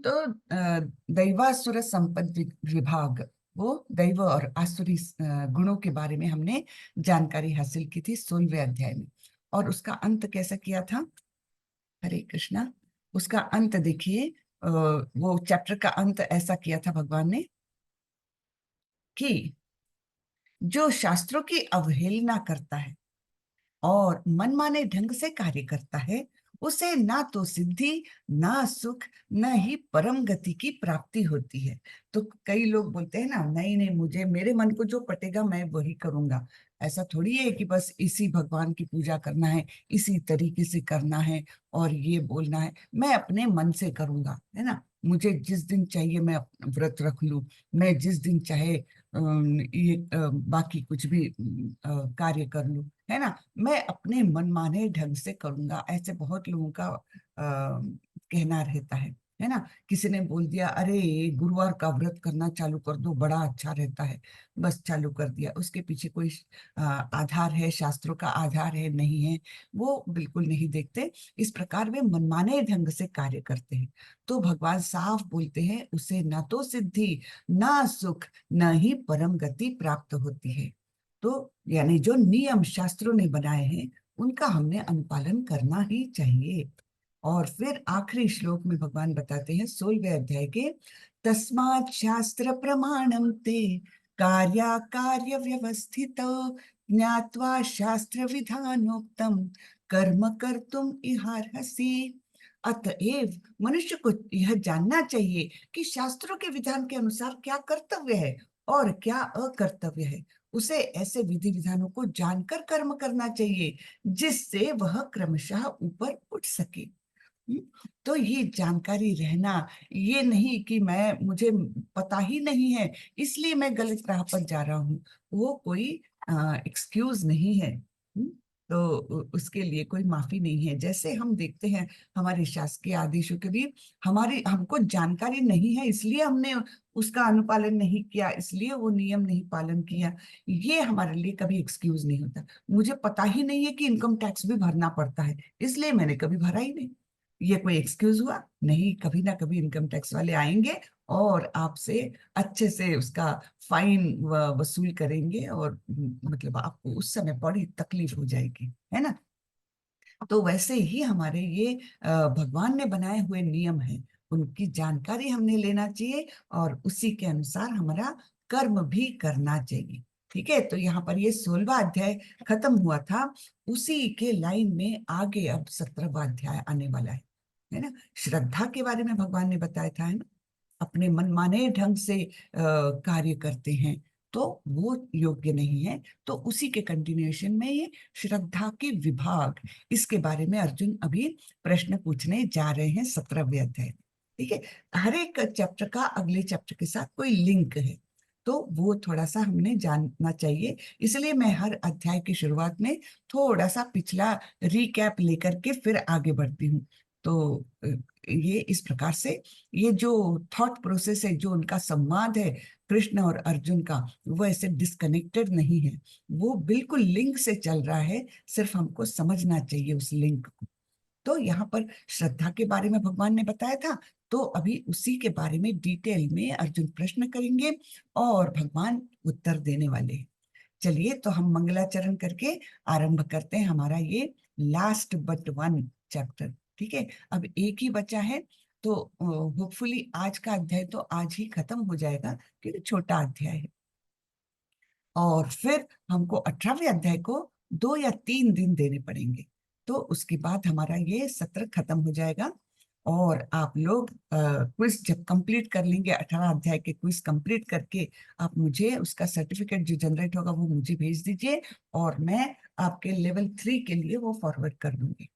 तो दैवासुर संपद विभाग, वो दैव और आसुरी गुणों के बारे में हमने जानकारी हासिल की थी 16वें अध्याय में। और उसका अंत कैसा किया था? हरे कृष्णा। उसका अंत देखिए, वो चैप्टर का अंत ऐसा किया था भगवान ने कि जो शास्त्रों की अवहेलना करता है और मनमाने ढंग से कार्य करता है, उसे ना तो सिद्धि, ना सुख, न ही परम गति की प्राप्ति होती है। तो कई लोग बोलते हैं ना, नहीं नहीं, मुझे मेरे मन को जो पटेगा मैं वही करूंगा। ऐसा थोड़ी है कि बस इसी भगवान की पूजा करना है, इसी तरीके से करना है और ये बोलना है मैं अपने मन से करूंगा, है ना। मुझे जिस दिन चाहिए मैं व्रत रख लूं, मैं जिस दिन चाहे ये बाकी कुछ भी कार्य कर लूं, है ना। मैं अपने मनमाने ढंग से करूंगा, ऐसे बहुत लोगों का कहना रहता है ना। किसी ने बोल दिया अरे गुरुवार का व्रत करना चालू कर दो, बड़ा अच्छा रहता है, बस चालू कर दिया। उसके पीछे कोई आधार है, शास्त्रों का आधार है, नहीं है, वो बिल्कुल नहीं देखते। इस प्रकार वे मनमाने ढंग से कार्य करते हैं। तो भगवान साफ बोलते हैं उसे न तो सिद्धि, ना सुख, न ही परम गति प्राप्त होती है। तो यानी जो नियम शास्त्रों ने बनाए हैं उनका हमने अनुपालन करना ही चाहिए। और फिर आखिरी श्लोक में भगवान बताते हैं 16वें अध्याय के, तस्मात् शास्त्र प्रमाणम ते कार्य व्यवस्थित ज्ञात्वा शास्त्र विधानोक्तम कर्म कर्तुम इहार्हसि। अतएव मनुष्य को यह जानना चाहिए कि शास्त्रों के विधान के अनुसार क्या कर्तव्य है और क्या अकर्तव्य है। उसे ऐसे विधि विधानों को जानकर कर्म करना चाहिए जिससे वह क्रमशः ऊपर उठ सके। हम्म, तो ये जानकारी रहना, ये नहीं कि मुझे पता ही नहीं है इसलिए मैं गलत राह पर जा रहा हूँ, वो कोई एक्सक्यूज नहीं है। तो उसके लिए कोई माफी नहीं है। जैसे हम देखते हैं हमारे शासकीय आदेशों के भी, हमारी हमको जानकारी नहीं है इसलिए हमने उसका अनुपालन नहीं किया, इसलिए वो नियम नहीं पालन किया, ये हमारे लिए कभी एक्सक्यूज नहीं होता। मुझे पता ही नहीं है कि इनकम टैक्स भी भरना पड़ता है इसलिए मैंने कभी भरा ही नहीं, ये कोई एक्सक्यूज हुआ? नहीं, कभी ना कभी इनकम टैक्स वाले आएंगे और आपसे अच्छे से उसका फाइन वसूल करेंगे और मतलब आपको उस समय बड़ी तकलीफ हो जाएगी, है ना। तो वैसे ही हमारे ये भगवान ने बनाए हुए नियम हैं, उनकी जानकारी हमने लेना चाहिए और उसी के अनुसार हमारा कर्म भी करना चाहिए। ठीक है, तो यहाँ पर ये 16वां अध्याय खत्म हुआ था, उसी के लाइन में आगे अब 17वां अध्याय आने वाला है ना। श्रद्धा के बारे में भगवान ने बताया था, है ना। अपने मनमाने ढंग से कार्य करते हैं तो वो योग्य नहीं है। तो उसी के कंटिन्यूएशन में ये श्रद्धा के विभाग, इसके बारे में अर्जुन अभी प्रश्न पूछने जा रहे हैं 17वें अध्याय। ठीक है, हर एक चैप्टर का अगले चैप्टर के साथ कोई लिंक है, तो वो थोड़ा सा हमने जानना चाहिए। इसलिए मैं हर अध्याय की शुरुआत में थोड़ा सा पिछला रिकैप लेकर के फिर आगे बढ़ती हूँ। तो ये इस प्रकार से ये जो थॉट प्रोसेस है, जो उनका संवाद है कृष्ण और अर्जुन का, वो ऐसे डिस्कनेक्टेड नहीं है, वो बिल्कुल लिंक से चल रहा है। सिर्फ हमको समझना चाहिए उस लिंक को। तो यहाँ पर श्रद्धा के बारे में भगवान ने बताया था, तो अभी उसी के बारे में डिटेल में अर्जुन प्रश्न करेंगे और भगवान उत्तर देने वाले हैं। चलिए, तो हम मंगलाचरण करके आरंभ करते हैं हमारा ये लास्ट बट वन चैप्टर। ठीक है, अब एक ही बचा है, तो होपफुली आज का अध्याय तो आज ही खत्म हो जाएगा क्योंकि छोटा अध्याय है। और फिर हमको 18वें अध्याय को 2 या 3 दिन देने पड़ेंगे, तो उसके बाद हमारा ये सत्र खत्म हो जाएगा। और आप लोग क्विज जब कंप्लीट कर लेंगे, 18 अध्याय के क्विज कंप्लीट करके आप मुझे उसका सर्टिफिकेट जो जनरेट होगा वो मुझे भेज दीजिए और मैं आपके लेवल 3 के लिए वो फॉरवर्ड कर दूंगी।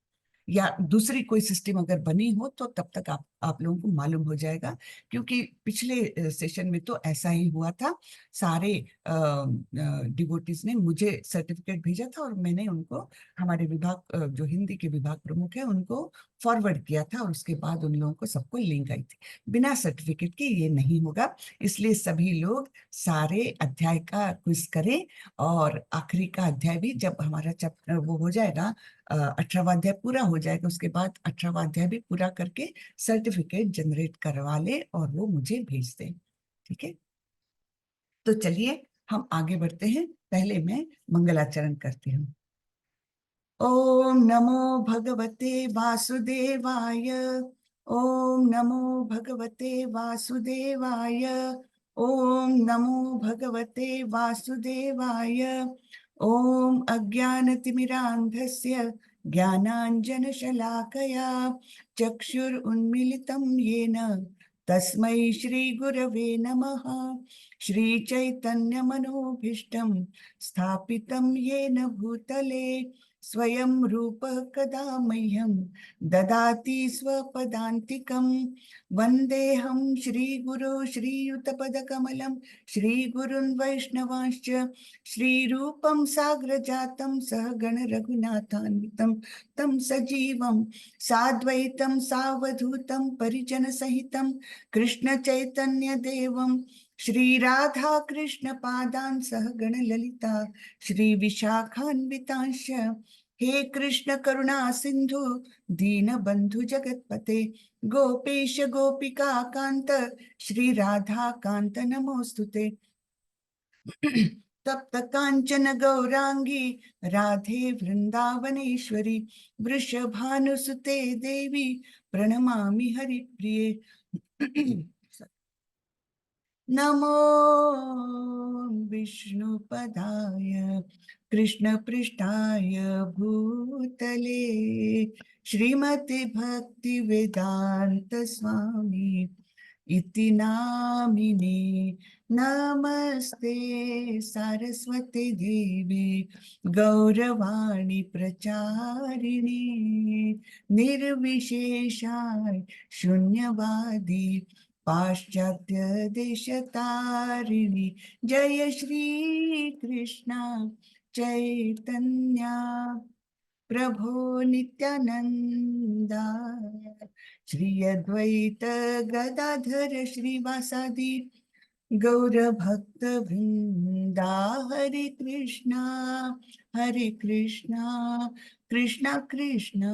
या दूसरी कोई सिस्टम अगर बनी हो तो तब तक आप लोगों को मालूम हो जाएगा। क्योंकि पिछले सेशन में तो ऐसा ही हुआ था, सारे डिवोटीज ने मुझे सर्टिफिकेट भेजा था और मैंने उनको, हमारे विभाग जो हिंदी के विभाग प्रमुख है उनको फॉरवर्ड किया था और उसके बाद उन लोगों को सबको लिंक आई थी। बिना सर्टिफिकेट के ये नहीं होगा, इसलिए सभी लोग सारे अध्याय का क्विज करें। और आखिरी का अध्याय भी जब हमारा चैप्टर वो हो जाएगा, 18वां अध्याय पूरा हो जाएगा, उसके बाद 18वां अध्याय भी पूरा करके सर्टिफिकेट जनरेट करवा ले और वो मुझे भेज दे। ठीक है, तो चलिए हम आगे बढ़ते हैं। पहले मैं मंगलाचरण करती हूँ। ओम नमो भगवते वासुदेवाय। ओम नमो भगवते वासुदेवाय। ओम नमो भगवते वासुदेवाय। ओम अज्ञानतिमिरान्धस्य ज्ञानाञ्जनशलाकया चक्षुरुन्मीलितं येन तस्मै श्रीगुरवे नमः। श्रीचैतन्यमनोभीष्टं स्थापितं येन भूतले स्वयं रूपः कदा मह्यं ददाति स्वपदान्तिकं। वन्देऽहं श्रीगुरो श्रीयुतपदकमलं श्रीगुरुन् वैष्णवांश्च श्रीरूपं साग्रजातं सहगण रघुनाथान्वितं तं सजीवं साद्वैतं सावधूतं परिजनसहितं कृष्णचैतन्यदेवं श्रीराधा कृष्ण पादान् सहगण ललिता श्री विशाखान्वितांश। हे कृष्ण करुणा सिंधु दीन बंधु जगतपते गोपेश गोपिका कांत श्री राधा कांत नमोस्तुते। तप्त कांचन गौरांगी राधे वृंदावनेश्वरी वृषभानुसुते देवी प्रणमामि हरिप्रिये। नमो विष्णुपदाय कृष्णपृष्ठाय भूतले श्रीमते भक्ति वेदांत स्वामी इति नामिने। नमस्ते सारस्वती देवी गौरवाणी प्रचारिणे निर्विशेषाय शून्यवादी पाश्चात्य देशतारिणी। जय श्री कृष्ण चैतन्य प्रभो नित्यानंदा श्री अद्वैत गदाधर श्रीवासादि गौर भक्त वृंदा। हरे कृष्णा कृष्णा कृष्णा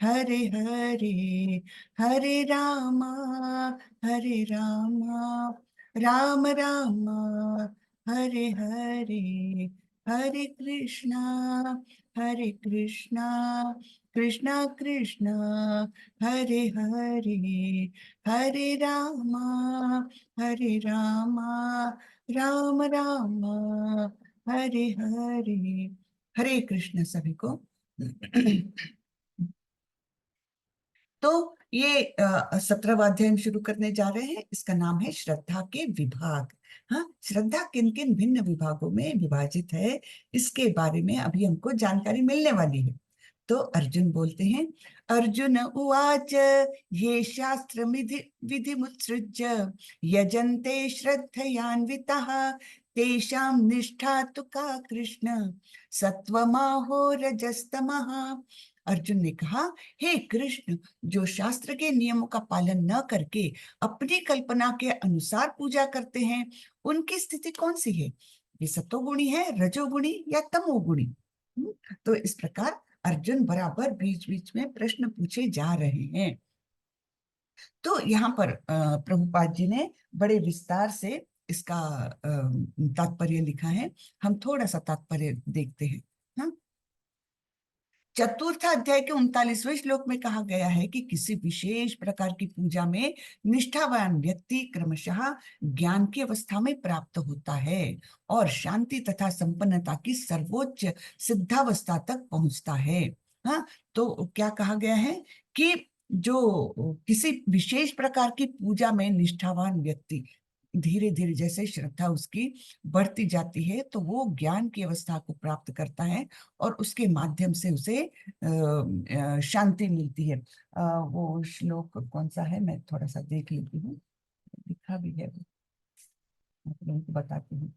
हरे हरे हरे रामा राम राम हरे हरे हरे कृष्णा कृष्णा कृष्णा हरे हरे हरे रामा राम राम हरे हरे। हरे कृष्ण सभी को। तो ये 17वां अध्याय शुरू करने जा रहे हैं। इसका नाम है श्रद्धा के विभाग। हाँ, श्रद्धा किन किन भिन्न विभागों में विभाजित है, इसके बारे में अभी हमको जानकारी मिलने वाली है। तो अर्जुन बोलते हैं, अर्जुन उवाच ये शास्त्र विधि मुत्सृज्य यजन्ते श्रद्धयान्विताः तेषां निष्ठा तु का कृष्ण सत्वमाहो रजस्तमः। अर्जुन ने कहा, हे कृष्ण, जो शास्त्र के नियमों का पालन न करके अपनी कल्पना के अनुसार पूजा करते हैं, उनकी स्थिति कौन सी है? ये सतोगुणी है, रजोगुणी या तमोगुणी? तो इस प्रकार अर्जुन बराबर बीच बीच में प्रश्न पूछे जा रहे हैं। तो यहाँ पर प्रभुपाद जी ने बड़े विस्तार से इसका तात्पर्य लिखा है। हम थोड़ा सा तात्पर्य देखते हैं। हाँ, चतुर्थ अध्याय के 39वें श्लोक में कहा गया है कि किसी विशेष प्रकार की पूजा में निष्ठावान व्यक्ति क्रमशः ज्ञान की अवस्था में प्राप्त होता है और शांति तथा संपन्नता की सर्वोच्च सिद्धावस्था तक पहुंचता है। हाँ, तो क्या कहा गया है कि जो किसी विशेष प्रकार की पूजा में निष्ठावान व्यक्ति धीरे धीरे जैसे श्रद्धा उसकी बढ़ती जाती है तो वो ज्ञान की अवस्था को प्राप्त करता है और उसके माध्यम से उसे शांति मिलती है। वो श्लोक कौन सा है, मैं थोड़ा सा देख लेती हूँ, लिखा भी है, मैं बताती हूँ।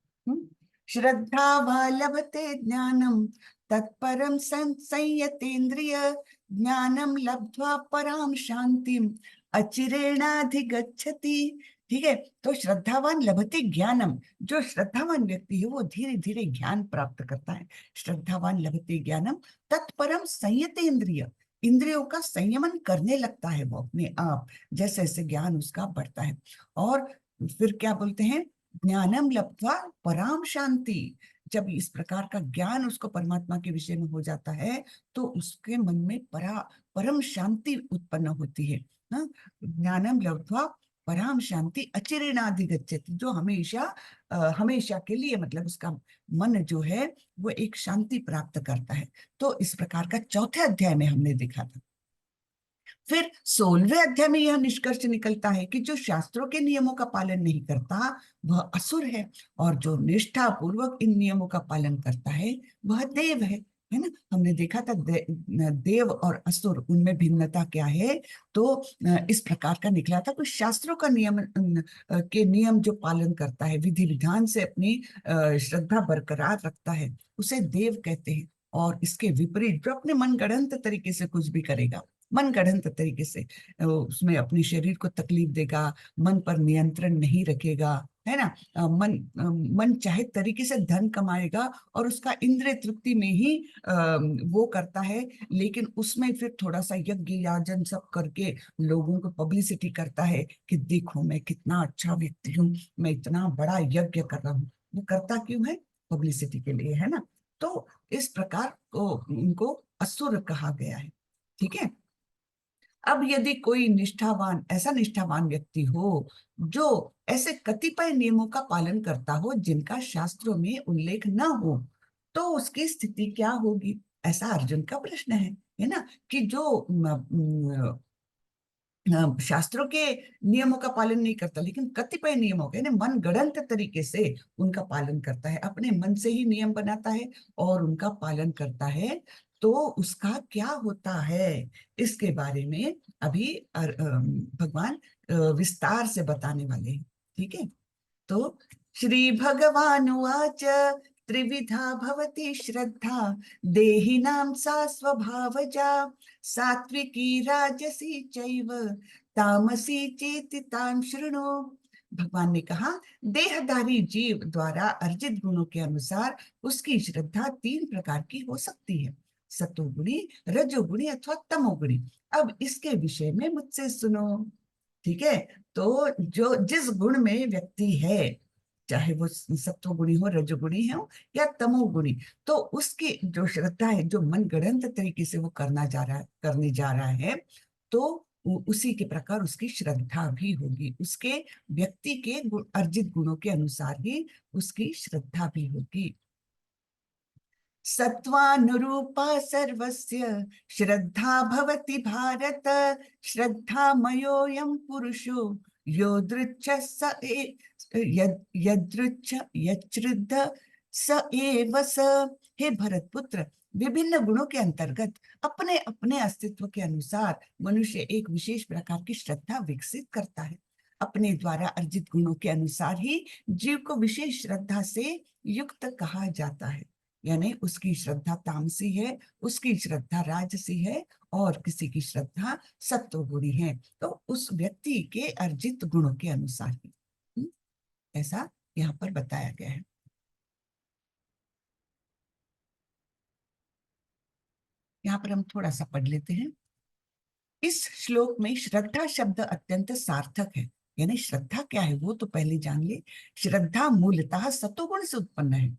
श्रद्धा वा लभते ज्ञानम तत्परम संयतेन्द्रिय ज्ञानम लब्ध्वा पराम शांतिम अचिरेणाधिगच्छति। ठीक है, तो श्रद्धावान लभते ज्ञानम, जो श्रद्धावान व्यक्ति है वो धीरे धीरे ज्ञान प्राप्त करता है। श्रद्धावान लभते ज्ञानम तत्परम संयतेन्द्रिय, इंद्रियों का संयमन करने लगता है वो अपने आप, जैसे जैसे ज्ञान उसका बढ़ता है। और फिर क्या बोलते हैं, ज्ञानम लब्ध्वा पराम शांति। जब इस प्रकार का ज्ञान उसको परमात्मा के विषय में हो जाता है, तो उसके मन में परम शांति उत्पन्न होती है। हाँ, ज्ञानम लब्ध्वा पराम शांति अचिरेणाधिगच्छति, जो हमेशा हमेशा के लिए, मतलब उसका मन जो है वो एक शांति प्राप्त करता है। तो इस प्रकार का चौथे अध्याय में हमने देखा था। फिर 16वें अध्याय में यह निष्कर्ष निकलता है कि जो शास्त्रों के नियमों का पालन नहीं करता वह असुर है, और जो निष्ठा पूर्वक इन नियमों का पालन करता है वह देव है ना। हमने देखा था देव और असुर, उनमें भिन्नता क्या है। तो इस प्रकार का निकला था, कुछ शास्त्रों का के नियम जो पालन करता है, विधि विधान से अपनी श्रद्धा बरकरार रखता है, उसे देव कहते हैं। और इसके विपरीत जो अपने मनगढ़ंत तरीके से कुछ भी करेगा, मनगढ़ंत तरीके से उसमें अपने शरीर को तकलीफ देगा, मन पर नियंत्रण नहीं रखेगा, है ना, मन चाहे तरीके से धन कमाएगा और उसका इंद्रिय तृप्ति में ही वो करता है, लेकिन उसमें फिर थोड़ा सा यज्ञ याजन सब करके लोगों को पब्लिसिटी करता है कि देखो मैं कितना अच्छा व्यक्ति हूँ, मैं इतना बड़ा यज्ञ कर रहा हूँ। वो करता क्यों है? पब्लिसिटी के लिए, है ना। तो इस प्रकार को उनको असुर कहा गया है। ठीक है। अब यदि कोई निष्ठावान, ऐसा निष्ठावान व्यक्ति हो जो ऐसे कतिपय नियमों का पालन करता हो जिनका शास्त्रों में उल्लेख न हो, तो उसकी स्थिति क्या होगी? ऐसा अर्जुन का प्रश्न है ना, कि जो शास्त्रों के नियमों का पालन नहीं करता, लेकिन कतिपय नियमों के, मन गढ़ंत तरीके से उनका पालन करता है, अपने मन से ही नियम बनाता है और उनका पालन करता है, तो उसका क्या होता है, इसके बारे में अभी भगवान विस्तार से बताने वाले हैं। ठीक है। तो श्री भगवानुवाच त्रिविधा भवति श्रद्धा देहिनां सा स्वभावजा सात्विकी राजसी चैव तामसी चेति तां शृणु। भगवान ने कहा, देहधारी जीव द्वारा अर्जित गुणों के अनुसार उसकी श्रद्धा तीन प्रकार की हो सकती है, सतोगुणी, रजोगुणी अथवा तमोगुणी। अब इसके विषय में मुझसे सुनो। ठीक है। तो जो जिस गुण में व्यक्ति है, चाहे वो सत्वगुणी हो, रजोगुणी हो या तमोगुणी, तो उसकी जो श्रद्धा है, जो मन गढ़ंत तरीके से वो करने जा रहा है, तो उसी के प्रकार उसकी श्रद्धा भी होगी, उसके व्यक्ति के अर्जित गुणों के अनुसार ही उसकी श्रद्धा भी होगी। सत्वानुरूपा सर्वस्य श्रद्धा भवति भारत, श्रद्धा मयोऽयं पुरुषो यो दृच्छ स यदृच्छ यच्छ्रद्ध स एव स। हे भरत पुत्र, विभिन्न गुणों के अंतर्गत अपने अपने अस्तित्व के अनुसार मनुष्य एक विशेष प्रकार की श्रद्धा विकसित करता है। अपने द्वारा अर्जित गुणों के अनुसार ही जीव को विशेष श्रद्धा से युक्त कहा जाता है। यानी उसकी श्रद्धा तामसी है, उसकी श्रद्धा राजसी है, और किसी की श्रद्धा सत्वगुणी है, तो उस व्यक्ति के अर्जित गुणों के अनुसार ही। ऐसा यहाँ पर बताया गया है। यहाँ पर हम थोड़ा सा पढ़ लेते हैं। इस श्लोक में श्रद्धा शब्द अत्यंत सार्थक है। यानी श्रद्धा क्या है वो तो पहले जान ले। श्रद्धा मूलतः सतोगुण से उत्पन्न है।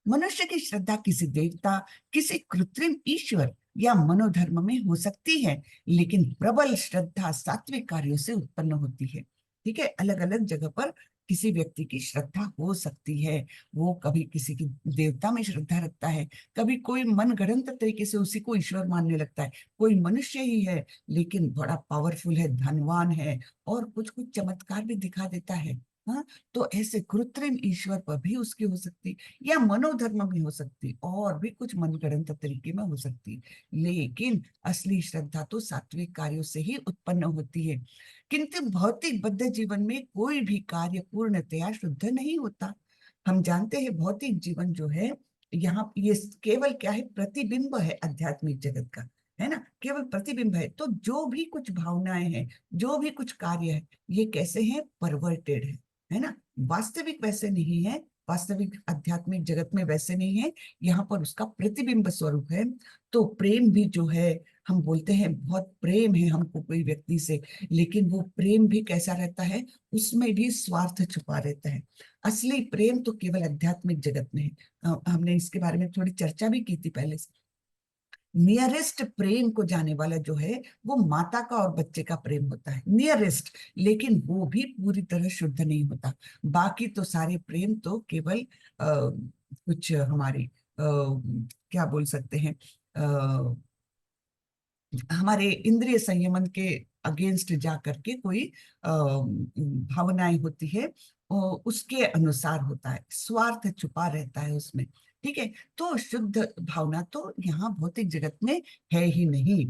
मनुष्य की श्रद्धा किसी देवता, किसी कृत्रिम ईश्वर या मनोधर्म में हो सकती है, लेकिन प्रबल श्रद्धा सात्विक कार्यों से उत्पन्न होती है। ठीक है। अलग अलग जगह पर किसी व्यक्ति की श्रद्धा हो सकती है। वो कभी किसी की देवता में श्रद्धा रखता है, कभी कोई मन गढ़ंत तरीके से उसी को ईश्वर मानने लगता है। कोई मनुष्य ही है लेकिन बड़ा पावरफुल है, धनवान है, और कुछ कुछ चमत्कार भी दिखा देता है। हाँ, तो ऐसे कृत्रिम ईश्वर पर भी उसकी हो सकती, या मनोधर्म भी हो सकती, और भी कुछ मनगढ़ंत तरीके में हो सकती, लेकिन असली श्रद्धा तो सात्विक कार्यों से ही उत्पन्न होती है। किंतु भौतिक बद्ध जीवन में कोई भी कार्य पूर्णतया शुद्ध नहीं होता। हम जानते हैं भौतिक जीवन जो है, यहाँ ये केवल क्या है, प्रतिबिंब है आध्यात्मिक जगत का, है ना, केवल प्रतिबिंब है। तो जो भी कुछ भावनाएं हैं, जो भी कुछ कार्य है, ये कैसे हैं? परवर्टेड है ना, वास्तविक वैसे नहीं है, वास्तविक आध्यात्मिक जगत में वैसे नहीं है, यहाँ पर उसका प्रतिबिंब स्वरूप है। तो प्रेम भी जो है, हम बोलते हैं बहुत प्रेम है हमको कोई व्यक्ति से, लेकिन वो प्रेम भी कैसा रहता है, उसमें भी स्वार्थ छुपा रहता है। असली प्रेम तो केवल आध्यात्मिक जगत में है। हमने इसके बारे में थोड़ी चर्चा भी की थी पहले से। नियरेस्ट प्रेम को जाने वाला जो है वो माता का और बच्चे का प्रेम होता है, नियरेस्ट। लेकिन वो भी पूरी तरह शुद्ध नहीं होता। बाकी तो सारे प्रेम तो केवल कुछ हमारी क्या बोल सकते हैं, हमारे इंद्रिय संयमन के अगेंस्ट जा करके कोई भावनाएं होती है, उसके अनुसार होता है, स्वार्थ छुपा रहता है उसमें। ठीक है, तो शुद्ध भावना तो यहाँ भौतिक जगत में है ही नहीं।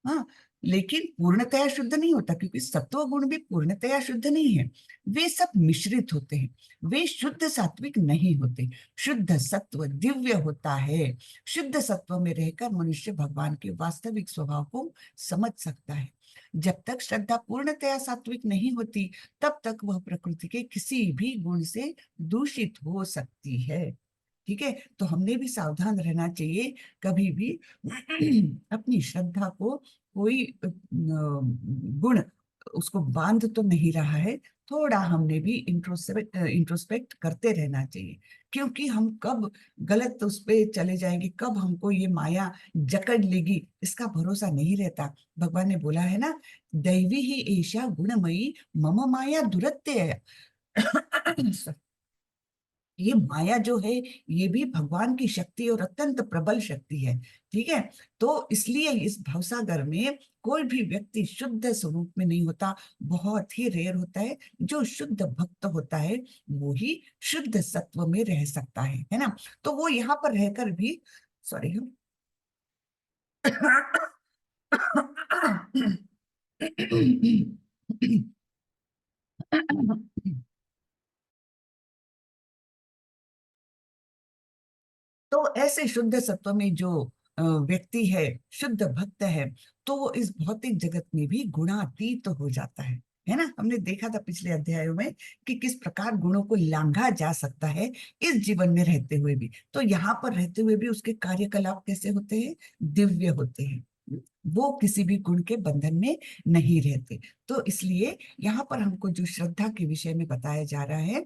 हाँ, लेकिन पूर्णतया शुद्ध नहीं होता, क्योंकि सत्व गुण भी पूर्णतया शुद्ध नहीं है। वे सब मिश्रित होते हैं, वे शुद्ध सात्विक नहीं होते। शुद्ध सत्व दिव्य होता है। शुद्ध सत्व में रहकर मनुष्य भगवान के वास्तविक स्वभाव को समझ सकता है। जब तक श्रद्धा पूर्णतया सात्विक नहीं होती, तब तक वह प्रकृति के किसी भी गुण से दूषित हो सकती है। ठीक है, तो हमने भी सावधान रहना चाहिए। कभी भी अपनी श्रद्धा को कोई गुण उसको बांध तो नहीं रहा है। थोड़ा हमने भी इंट्रोस्पेक्ट करते रहना चाहिए, क्योंकि हम कब गलत उस पे चले जाएंगे, कब हमको ये माया जकड़ लेगी, इसका भरोसा नहीं रहता। भगवान ने बोला है ना, दैवी ही ऐशा गुणमयी मम माया दुरत्य। ये माया जो है, ये भी भगवान की शक्ति और अत्यंत प्रबल शक्ति है। ठीक है, तो इसलिए इस भवसागर में कोई भी व्यक्ति शुद्ध स्वरूप में नहीं होता, बहुत ही रेयर होता है। जो शुद्ध भक्त होता है वो ही शुद्ध सत्व में रह सकता है ना। तो वो यहाँ पर रहकर भी, सॉरी, तो ऐसे शुद्ध सत्व में जो व्यक्ति है, शुद्ध भक्त है, तो वो इस भौतिक जगत में भी गुणातीत हो जाता है ना। हमने देखा था पिछले अध्यायों में कि किस प्रकार गुणों को लांघा जा सकता है इस जीवन में रहते हुए भी। तो यहाँ पर रहते हुए भी उसके कार्यकलाप कैसे होते हैं, दिव्य होते हैं। वो किसी भी गुण के बंधन में नहीं रहते। तो इसलिए यहाँ पर हमको जो श्रद्धा के विषय में बताया जा रहा है,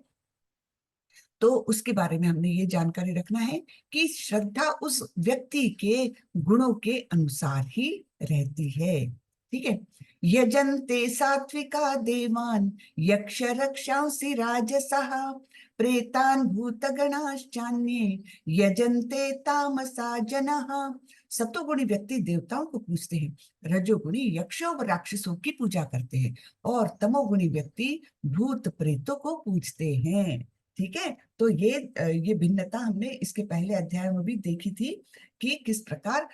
तो उसके बारे में हमने ये जानकारी रखना है कि श्रद्धा उस व्यक्ति के गुणों के अनुसार ही रहती है। ठीक है, यजन्ते सात्विका देवान यक्ष रक्षांसि राजसः प्रेतान भूतगणाश्चान्ये यजन्ते तामसा जनः। सत्वगुणी व्यक्ति देवताओं को पूजते हैं, रजोगुणी यक्षों व राक्षसों की पूजा करते हैं, और तमोगुणी व्यक्ति भूत प्रेतों को पूजते हैं। ठीक है, तो ये भिन्नता हमने इसके पहले अध्याय में भी देखी थी कि किस प्रकार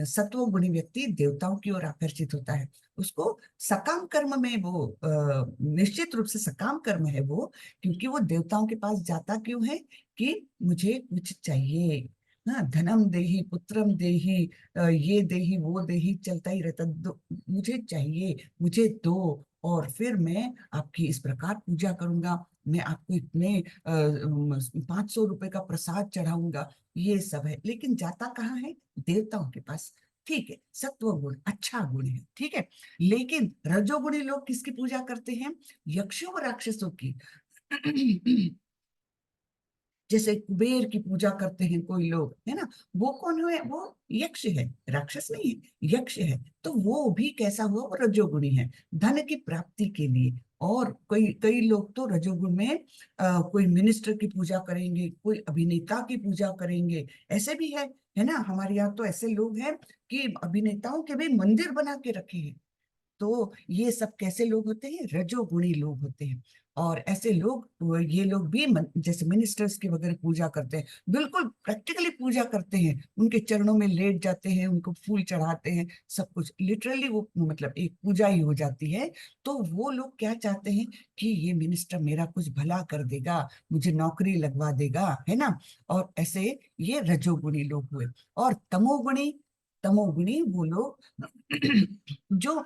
सत्व गुणी व्यक्ति देवताओं की ओर आकर्षित होता है। उसको सकाम कर्म में वो निश्चित रूप से सकाम कर्म है वो, क्योंकि वो देवताओं के पास जाता क्यों है कि मुझे कुछ चाहिए। हाँ, धनम देहि पुत्रम देहि, ये देहि वो देहि चलता ही रहता, मुझे चाहिए, मुझे दो, और फिर मैं आपकी इस प्रकार पूजा करूंगा, मैं आपको इतने 500 रुपए का प्रसाद चढ़ाऊंगा। ये सब है, लेकिन जाता कहाँ है, देवताओं के पास। ठीक है, सत्व गुण अच्छा गुण है, ठीक है। लेकिन रजोगुणी लोग किसकी पूजा करते हैं, यक्षों व राक्षसों की। जैसे कुबेर की पूजा करते हैं कोई लोग, है ना। वो कौन है, वो यक्ष है, राक्षस नहीं है, यक्ष है। तो वो भी कैसा हुआ, वो रजोगुणी है, धन की प्राप्ति के लिए। और कई कई लोग तो रजोगुण में कोई मिनिस्टर की पूजा करेंगे, कोई अभिनेता की पूजा करेंगे, ऐसे भी है ना। हमारे यहाँ तो ऐसे लोग हैं कि अभिनेताओं के भी मंदिर बना के रखे हैं। तो ये सब कैसे लोग होते हैं, रजोगुणी लोग होते हैं। और ऐसे लोग, ये लोग भी जैसे मिनिस्टर्स की वगैरह पूजा करते हैं, बिल्कुल प्रैक्टिकली पूजा करते हैं, उनके चरणों में लेट जाते हैं, उनको फूल चढ़ाते हैं, सब कुछ लिटरली वो मतलब एक पूजा ही हो जाती है। तो वो लोग क्या चाहते हैं कि ये मिनिस्टर मेरा कुछ भला कर देगा, मुझे नौकरी लगवा देगा, है ना। और ऐसे ये रजोगुणी लोग हुए। और तमोगुणी, तमोगुणी वो लोग जो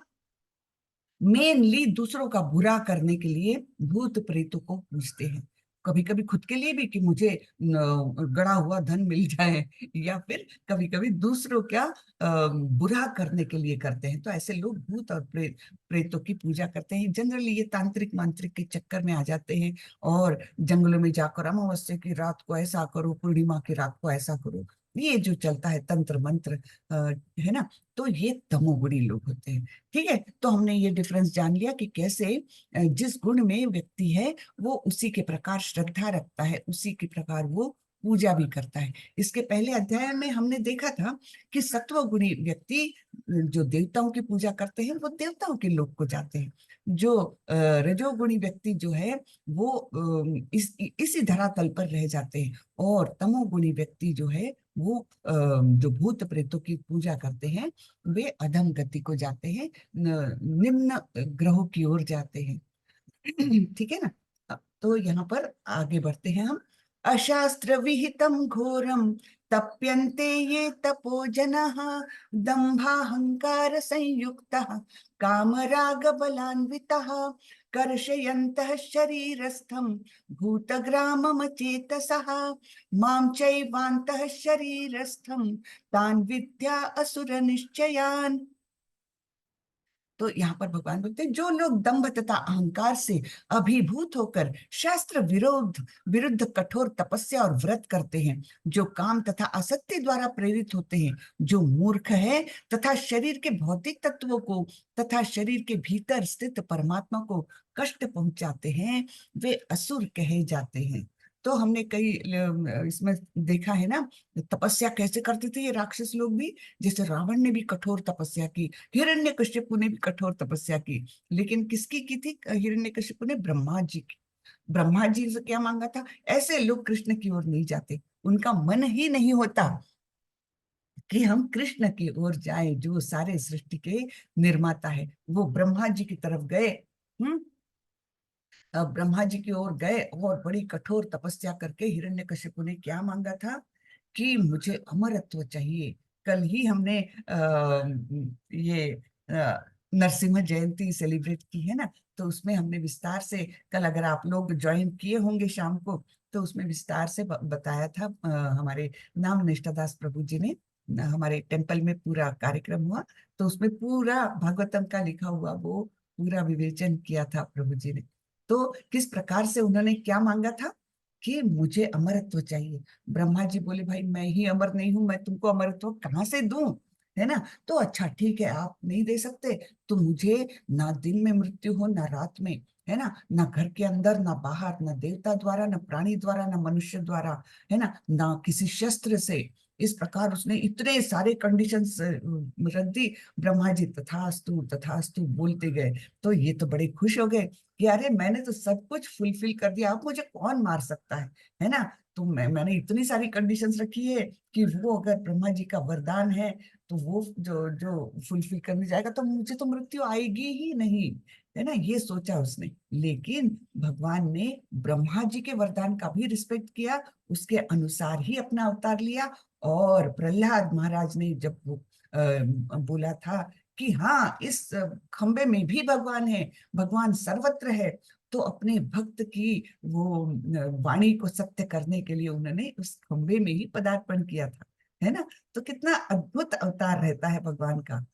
मेनली दूसरों का बुरा करने के लिए भूत प्रेतों को पूजते हैं। कभी कभी खुद के लिए भी कि मुझे गड़ा हुआ धन मिल जाए, या फिर कभी कभी दूसरों क्या बुरा करने के लिए करते हैं। तो ऐसे लोग भूत और प्रेतों की पूजा करते हैं। जनरली ये तांत्रिक मांत्रिक के चक्कर में आ जाते हैं, और जंगलों में जाकर अमावस्या की रात को ऐसा करो, पूर्णिमा की रात को ऐसा करो, ये जो चलता है तंत्र मंत्र, है ना, तो ये तमोगुणी लोग होते हैं। ठीक है, तो हमने ये डिफरेंस जान लिया कि कैसे जिस गुण में व्यक्ति है वो उसी के प्रकार श्रद्धा रखता है, उसी के प्रकार वो पूजा भी करता है। इसके पहले अध्याय में हमने देखा था कि सत्वगुणी व्यक्ति जो देवताओं की पूजा करते हैं वो देवताओं के लोक को जाते हैं। जो रजोगुणी व्यक्ति जो है वो इसी धरातल पर रह जाते हैं। और तमोगुणी व्यक्ति जो है वो जो भूत प्रेतों की पूजा करते हैं वे अधम गति को जाते हैं, निम्न ग्रहों की ओर जाते हैं। ठीक है ना। तो यहाँ पर आगे बढ़ते हैं हम। अशास्त्र विहितम घोरम तप्यन्ते ये तपो जनः दंभाहंकार संयुक्तः कामराग बलान्वितः कर्षयन्तः शरीरस्थं भूतग्राममचेतसः मां चैवान्तः शरीरस्थं तान् विद्या असुर निश्चयान्। तो यहाँ पर भगवान बोलते हैं जो लोग दंभ तथा अहंकार से अभिभूत होकर शास्त्र विरुद्ध कठोर तपस्या और व्रत करते हैं, जो काम तथा आसक्ति द्वारा प्रेरित होते हैं, जो मूर्ख है तथा शरीर के भौतिक तत्वों को तथा शरीर के भीतर स्थित परमात्मा को कष्ट पहुंचाते हैं, वे असुर कहे जाते हैं। तो हमने कई इसमें देखा है ना, तपस्या कैसे करते थे ये राक्षस लोग भी। जैसे रावण ने भी कठोर तपस्या की, हिरण्यकशिपु ने भी कठोर तपस्या की, लेकिन किसकी की थी? हिरण्यकशिपु ने ब्रह्मा जी की। ब्रह्मा जी से क्या मांगा था? ऐसे लोग कृष्ण की ओर नहीं जाते, उनका मन ही नहीं होता कि हम कृष्ण की ओर जाएं, जो सारे सृष्टि के निर्माता है। वो ब्रह्मा जी की तरफ गए। हम्म ब्रह्मा जी की ओर गए और बड़ी कठोर तपस्या करके हिरण्यकशिपु ने क्या मांगा था कि मुझे अमरत्व चाहिए। कल ही हमने ये नरसिम्हा जयंती सेलिब्रेट की है ना, तो उसमें हमने विस्तार से, कल अगर आप लोग ज्वाइन किए होंगे शाम को, तो उसमें विस्तार से बताया था। हमारे नाम निष्ठादास प्रभु जी ने हमारे टेम्पल में पूरा कार्यक्रम हुआ, तो उसमें पूरा भागवतम का लिखा हुआ वो पूरा विवेचन किया था प्रभु जी ने। तो किस प्रकार से उन्होंने क्या मांगा था कि मुझे अमरत्व चाहिए। ब्रह्मा जी बोले भाई मैं ही अमर नहीं हूं, मैं तुमको अमरत्व कहाँ से दूं, है ना। तो अच्छा ठीक है, आप नहीं दे सकते तो मुझे ना दिन में मृत्यु हो ना रात में, है ना, ना घर के अंदर ना बाहर, ना देवता द्वारा ना प्राणी द्वारा ना मनुष्य द्वारा, है ना किसी शस्त्र से। इस प्रकार उसने इतने सारे कंडीशंस रख दी। ब्रह्मा जी तथास्तु तथास्तु बोलते गए। तो ये तो बड़े खुश हो गए कि अरे मैंने तो सब कुछ फुलफिल कर दिया, अब मुझे कौन मार सकता है ना। तो मैंने इतनी सारी कंडीशंस रखी है कि वो अगर ब्रह्मा जी का वरदान है तो वो जो जो फुलफिल करने जाएगा तो मुझे तो मृत्यु आएगी ही नहीं, है ना, ये सोचा उसने। लेकिन भगवान ने ब्रह्मा जी के वरदान का भी रिस्पेक्ट किया, उसके अनुसार ही अपना अवतार लिया। और प्रहलाद महाराज ने जब वो बोला था कि हाँ इस खंबे में भी भगवान है, भगवान सर्वत्र है, तो अपने भक्त की वो वाणी को सत्य करने के लिए उन्होंने उस खंबे में ही पदार्पण किया था, है ना। तो कितना अद्भुत अवतार रहता है भगवान का।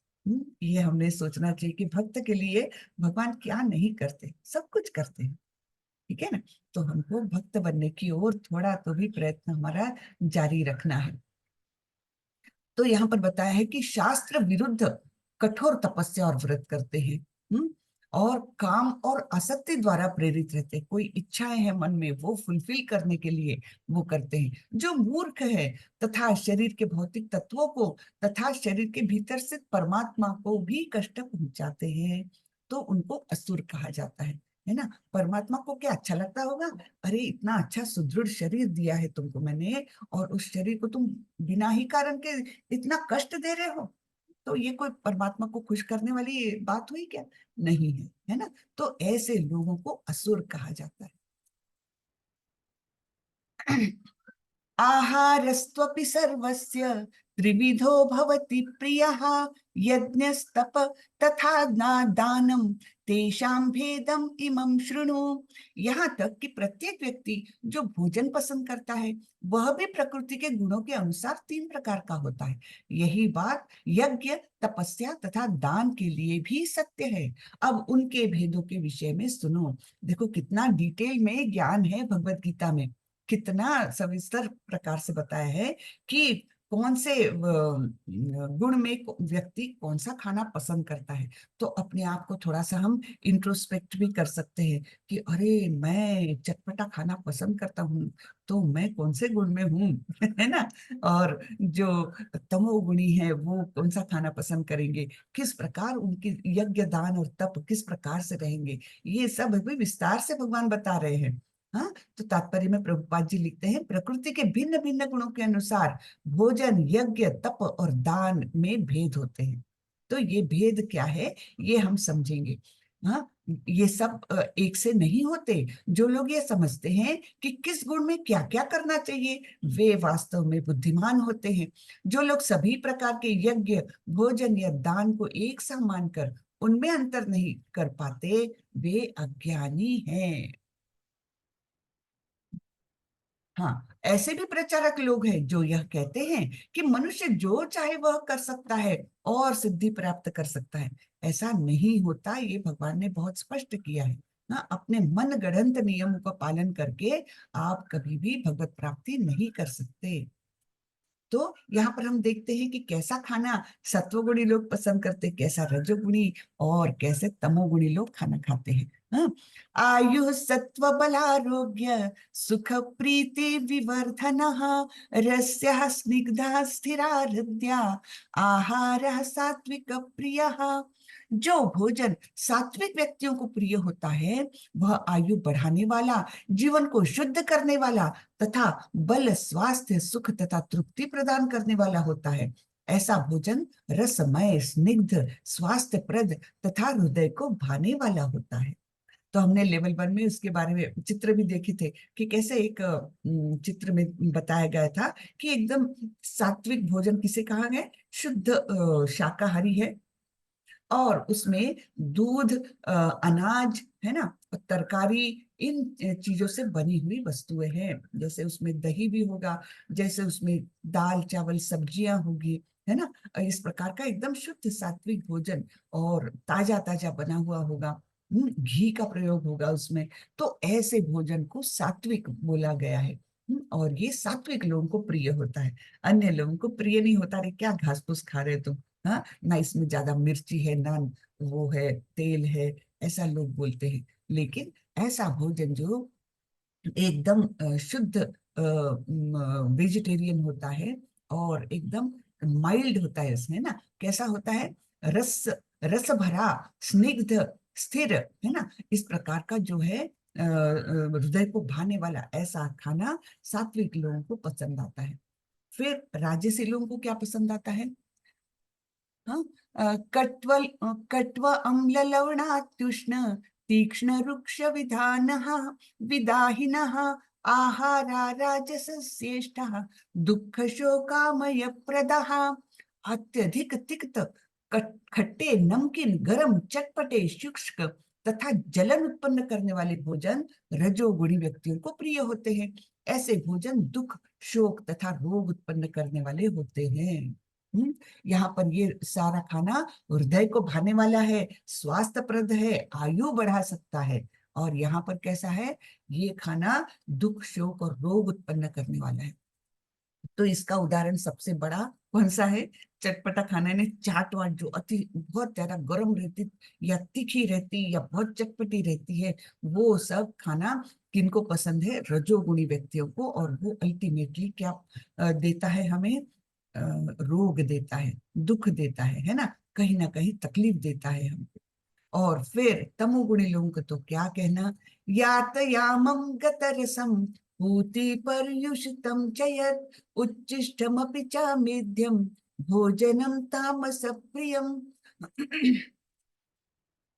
ये हमने सोचना चाहिए कि भक्त के लिए भगवान क्या नहीं करते, सब कुछ करते हैं। ठीक है ना। तो हमको भक्त बनने की ओर थोड़ा तो भी प्रयत्न हमारा जारी रखना है। तो यहाँ पर बताया है कि शास्त्र विरुद्ध कठोर तपस्या और व्रत करते हैं। और काम और आसक्ति द्वारा प्रेरित रहते हैं, कोई इच्छाएं हैं मन में वो फुलफिल करने के लिए वो करते हैं। जो मूर्ख है तथा शरीर के भौतिक तत्वों को तथा शरीर के भीतर से परमात्मा को भी कष्ट पहुंचाते हैं, तो उनको असुर कहा जाता है ना। परमात्मा को क्या अच्छा लगता होगा? अरे इतना अच्छा सुदृढ़ शरीर दिया है तुमको मैंने, और उस शरीर को तुम बिना ही कारण के इतना कष्ट दे रहे हो, तो ये कोई परमात्मा को खुश करने वाली बात हुई क्या? नहीं है ना। तो ऐसे लोगों को असुर कहा जाता है। आहारस्त्वपि सर्वस्य त्रिविधो भवति प्रियः यज्ञस्तप तथा दानम तेषां भेदम इमं शृणु। यहाँ तक कि प्रत्येक व्यक्ति जो भोजन पसंद करता है वह भी प्रकृति के गुणों के अनुसार 3 प्रकार का होता है। यही बात यज्ञ, तपस्या तथा दान के लिए भी सत्य है। अब उनके भेदों के विषय में सुनो। देखो कितना डिटेल में ज्ञान है भगवत गीता में, कितना सविस्तर प्रकार से बताया है कि कौन से गुण में व्यक्ति कौन सा खाना पसंद करता है। तो अपने आप को थोड़ा सा हम इंट्रोस्पेक्ट भी कर सकते हैं कि अरे मैं चटपटा खाना पसंद करता हूँ, तो मैं कौन से गुण में हूँ है ना। और जो तमोगुणी है वो कौन सा खाना पसंद करेंगे, किस प्रकार उनकी यज्ञ दान और तप किस प्रकार से रहेंगे, ये सब अभी विस्तार से भगवान बता रहे हैं। हाँ, तो तात्पर्य में प्रभुपाद जी लिखते हैं प्रकृति के भिन्न भिन्न गुणों के अनुसार भोजन, यज्ञ, तप और दान में भेद होते हैं। तो ये भेद क्या है ये हम समझेंगे। हाँ, ये सब एक से नहीं होते। जो लोग ये समझते हैं कि किस गुण में क्या क्या करना चाहिए वे वास्तव में बुद्धिमान होते हैं। जो लोग सभी प्रकार के यज्ञ, भोजन या दान को एक सा मानकर उनमें अंतर नहीं कर पाते वे अज्ञानी हैं। हाँ, ऐसे भी प्रचारक लोग हैं जो यह कहते हैं कि मनुष्य जो चाहे वह कर सकता है और सिद्धि प्राप्त कर सकता है। ऐसा नहीं होता, ये भगवान ने बहुत स्पष्ट किया है। हाँ, अपने मन गढ़ंत नियमों का पालन करके आप कभी भी भगवत प्राप्ति नहीं कर सकते। तो यहाँ पर हम देखते हैं कि कैसा खाना सत्वगुणी लोग पसंद करते, कैसा रजोगुणी और कैसे तमोगुणी लोग खाना खाते हैं। हाँ, आयु सत्व बलारोग्य सुख प्रीति विवर्धन रस्य स्निग्धा स्थिरा हृदया आहार सात्विक प्रिय। जो भोजन सात्विक व्यक्तियों को प्रिय होता है वह आयु बढ़ाने वाला, जीवन को शुद्ध करने वाला तथा बल, स्वास्थ्य, सुख तथा तृप्ति प्रदान करने वाला होता है। ऐसा भोजन रसमय, स्निग्ध, स्वास्थ्यप्रद तथा हृदय को भाने वाला होता है। तो हमने लेवल 1 में उसके बारे में चित्र भी देखे थे कि कैसे एक चित्र में बताया गया था कि एकदम सात्विक भोजन किसे कहा गया, शुद्ध शाकाहारी है और उसमें दूध, अनाज है ना, और तरकारी, इन चीजों से बनी हुई वस्तुएं हैं। जैसे उसमें दही भी होगा, जैसे उसमें दाल चावल सब्जियां होगी, है ना। इस प्रकार का एकदम शुद्ध सात्विक भोजन और ताजा ताजा बना हुआ होगा। घी का प्रयोग होगा उसमें। तो ऐसे भोजन को सात्विक बोला गया है। और ये सात्विक लोगों को प्रिय होता है। अन्य लोगों को प्रिय नहीं होता। अरे क्या घास फूस खा रहे तुम, हाँ ना, इसमें ज्यादा मिर्ची है ना, वो है तेल है, ऐसा लोग बोलते हैं। लेकिन ऐसा भोजन जो एकदम शुद्ध वेजिटेरियन होता है और एकदम माइल्ड होता है, इसमें ना कैसा होता है, रस रस भरा, स्निग्ध, स्थिर, है ना, इस प्रकार का जो है हृदय को भाने वाला ऐसा खाना सात्विक लोगों को पसंद आता है। फिर राजसी लोगों को क्या पसंद आता है। हाँ, कट्व अम्ल लवणात्युष्ण तीक्ष्ण रुक्ष विदाहिनः आहारा राजसस्येष्टः दुःख शोकामय प्रदः। अत्यधिक तिक्त, खट्टे, नमकीन, गरम, चटपटे, शुष्क तथा जलन उत्पन्न करने वाले भोजन रजोगुणी व्यक्तियों को प्रिय होते हैं। ऐसे भोजन दुख, शोक तथा रोग उत्पन्न करने वाले होते हैं। यहाँ पर ये सारा खाना हृदय को भाने वाला है, स्वास्थ्यप्रद है, आयु बढ़ा सकता है। और यहाँ पर कैसा है, ये खाना दुख, शोक और रोग उत्पन्न करने वाला है। तो इसका उदाहरण सबसे बड़ा कौन सा है, चटपटा खाना ने, चाट वाट जो अति बहुत ज्यादा गर्म रहती या तीखी रहती या बहुत चटपटी रहती है, वो सब खाना किनको पसंद है, रजोगुणी व्यक्तियों को। और वो अल्टीमेटली क्या देता है हमें, रोग देता है, दुख देता है ना, कहीं ना कहीं तकलीफ देता है हमको। और फिर तमोगुणी लोगों का तो क्या कहना, यातयामं गतरसम पूति पर्युषितम च यत् उच्छिष्टमपि च मेध्यम भोजनम तामस प्रियम।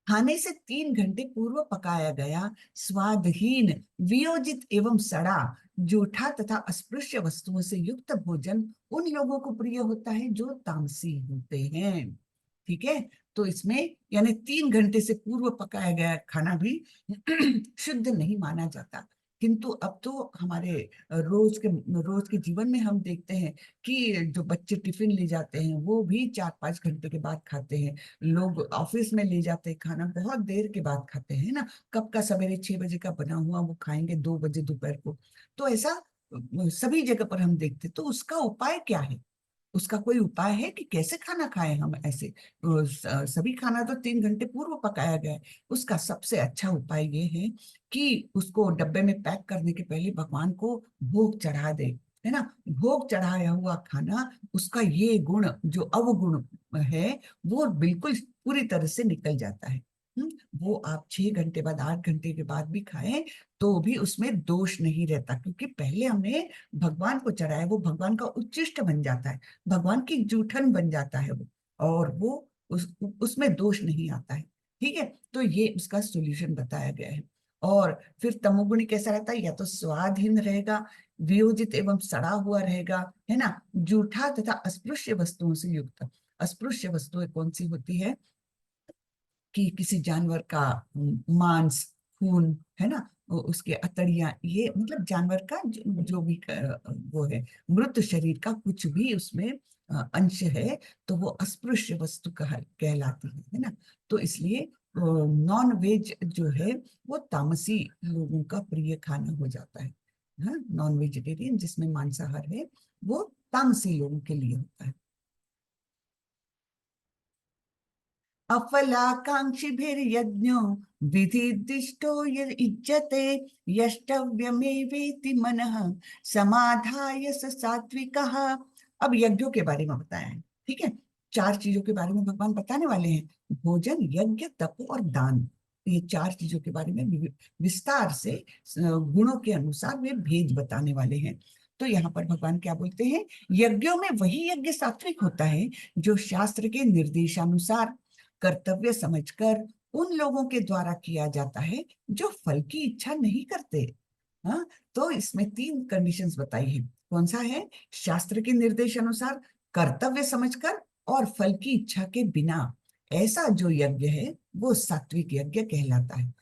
खाने से 3 घंटे पूर्व पकाया गया स्वादहीन, वियोजित एवं सड़ा, जूठा तथा अस्पृश्य वस्तुओं से युक्त भोजन उन लोगों को प्रिय होता है जो तामसी होते हैं। ठीक है, तो इसमें यानी 3 घंटे से पूर्व पकाया गया खाना भी शुद्ध नहीं माना जाता। किंतु अब तो हमारे रोज के जीवन में हम देखते हैं कि जो बच्चे टिफिन ले जाते हैं वो भी 4-5 घंटे के बाद खाते हैं। लोग ऑफिस में ले जाते हैं खाना, बहुत देर के बाद खाते हैं ना। कब का, सवेरे 6 बजे का बना हुआ वो खाएंगे 2 बजे दोपहर को। तो ऐसा सभी जगह पर हम देखते हैं। तो उसका उपाय क्या है? उसका कोई उपाय है कि कैसे खाना खाएं हम ऐसे? सभी खाना तो 3 घंटे पूर्व पकाया गया है। उसका सबसे अच्छा उपाय ये है कि उसको डब्बे में पैक करने के पहले भगवान को भोग चढ़ा दे, है ना। भोग चढ़ाया हुआ खाना, उसका ये गुण जो अवगुण है वो बिल्कुल पूरी तरह से निकल जाता है। वो आप 6 घंटे बाद, 8 घंटे के बाद भी खाएं तो भी उसमें दोष नहीं रहता, क्योंकि पहले हमने भगवान को चढ़ाया, वो भगवान का उच्चिष्ट बन जाता है, भगवान की जूठन बन जाता है वो, और वो उसमें दोष नहीं आता है। ठीक है, तो ये उसका सॉल्यूशन बताया गया है। और फिर तमोगुणी कैसा रहता है? या तो स्वादहीन रहेगा, वियोजित एवं सड़ा हुआ रहेगा, है ना, जूठा तथा अस्पृश्य वस्तुओं से युक्त। अस्पृश्य वस्तुएं कौन सी होती है? कि किसी जानवर का मांस, खून, है ना, उसके अतड़ियां, ये मतलब जानवर का जो भी वो है, मृत शरीर का कुछ भी उसमें अंश है, तो वो अस्पृश्य वस्तु कहलाती है ना। तो इसलिए नॉन वेज जो है वो तामसी लोगों का प्रिय खाना हो जाता है। हाँ, नॉन वेजिटेरियन जिसमें मांसाहार है वो तामसी लोगों के लिए होता है। अफलाकांक्षिभिर्यज्ञो विधिदिष्टो युज्यते यष्टव्यमेवेति मनः समाधाय स सात्विकः। अब यज्ञों के बारे में बताया है। ठीक है, 4 चीजों के बारे में भगवान बताने वाले हैं: भोजन, यज्ञ, तप और दान। ये 4 चीजों के बारे में विस्तार से गुणों के अनुसार वे भेद बताने वाले हैं। तो यहाँ पर भगवान क्या बोलते हैं? यज्ञों में वही यज्ञ सात्विक होता है जो शास्त्र के निर्देशानुसार कर्तव्य समझकर उन लोगों के द्वारा किया जाता है जो फल की इच्छा नहीं करते। हाँ, तो इसमें 3 कंडीशंस बताई है। कौन सा है? शास्त्र के निर्देश अनुसार, कर्तव्य समझकर, और फल की इच्छा के बिना। ऐसा जो यज्ञ है वो सात्विक यज्ञ कहलाता है।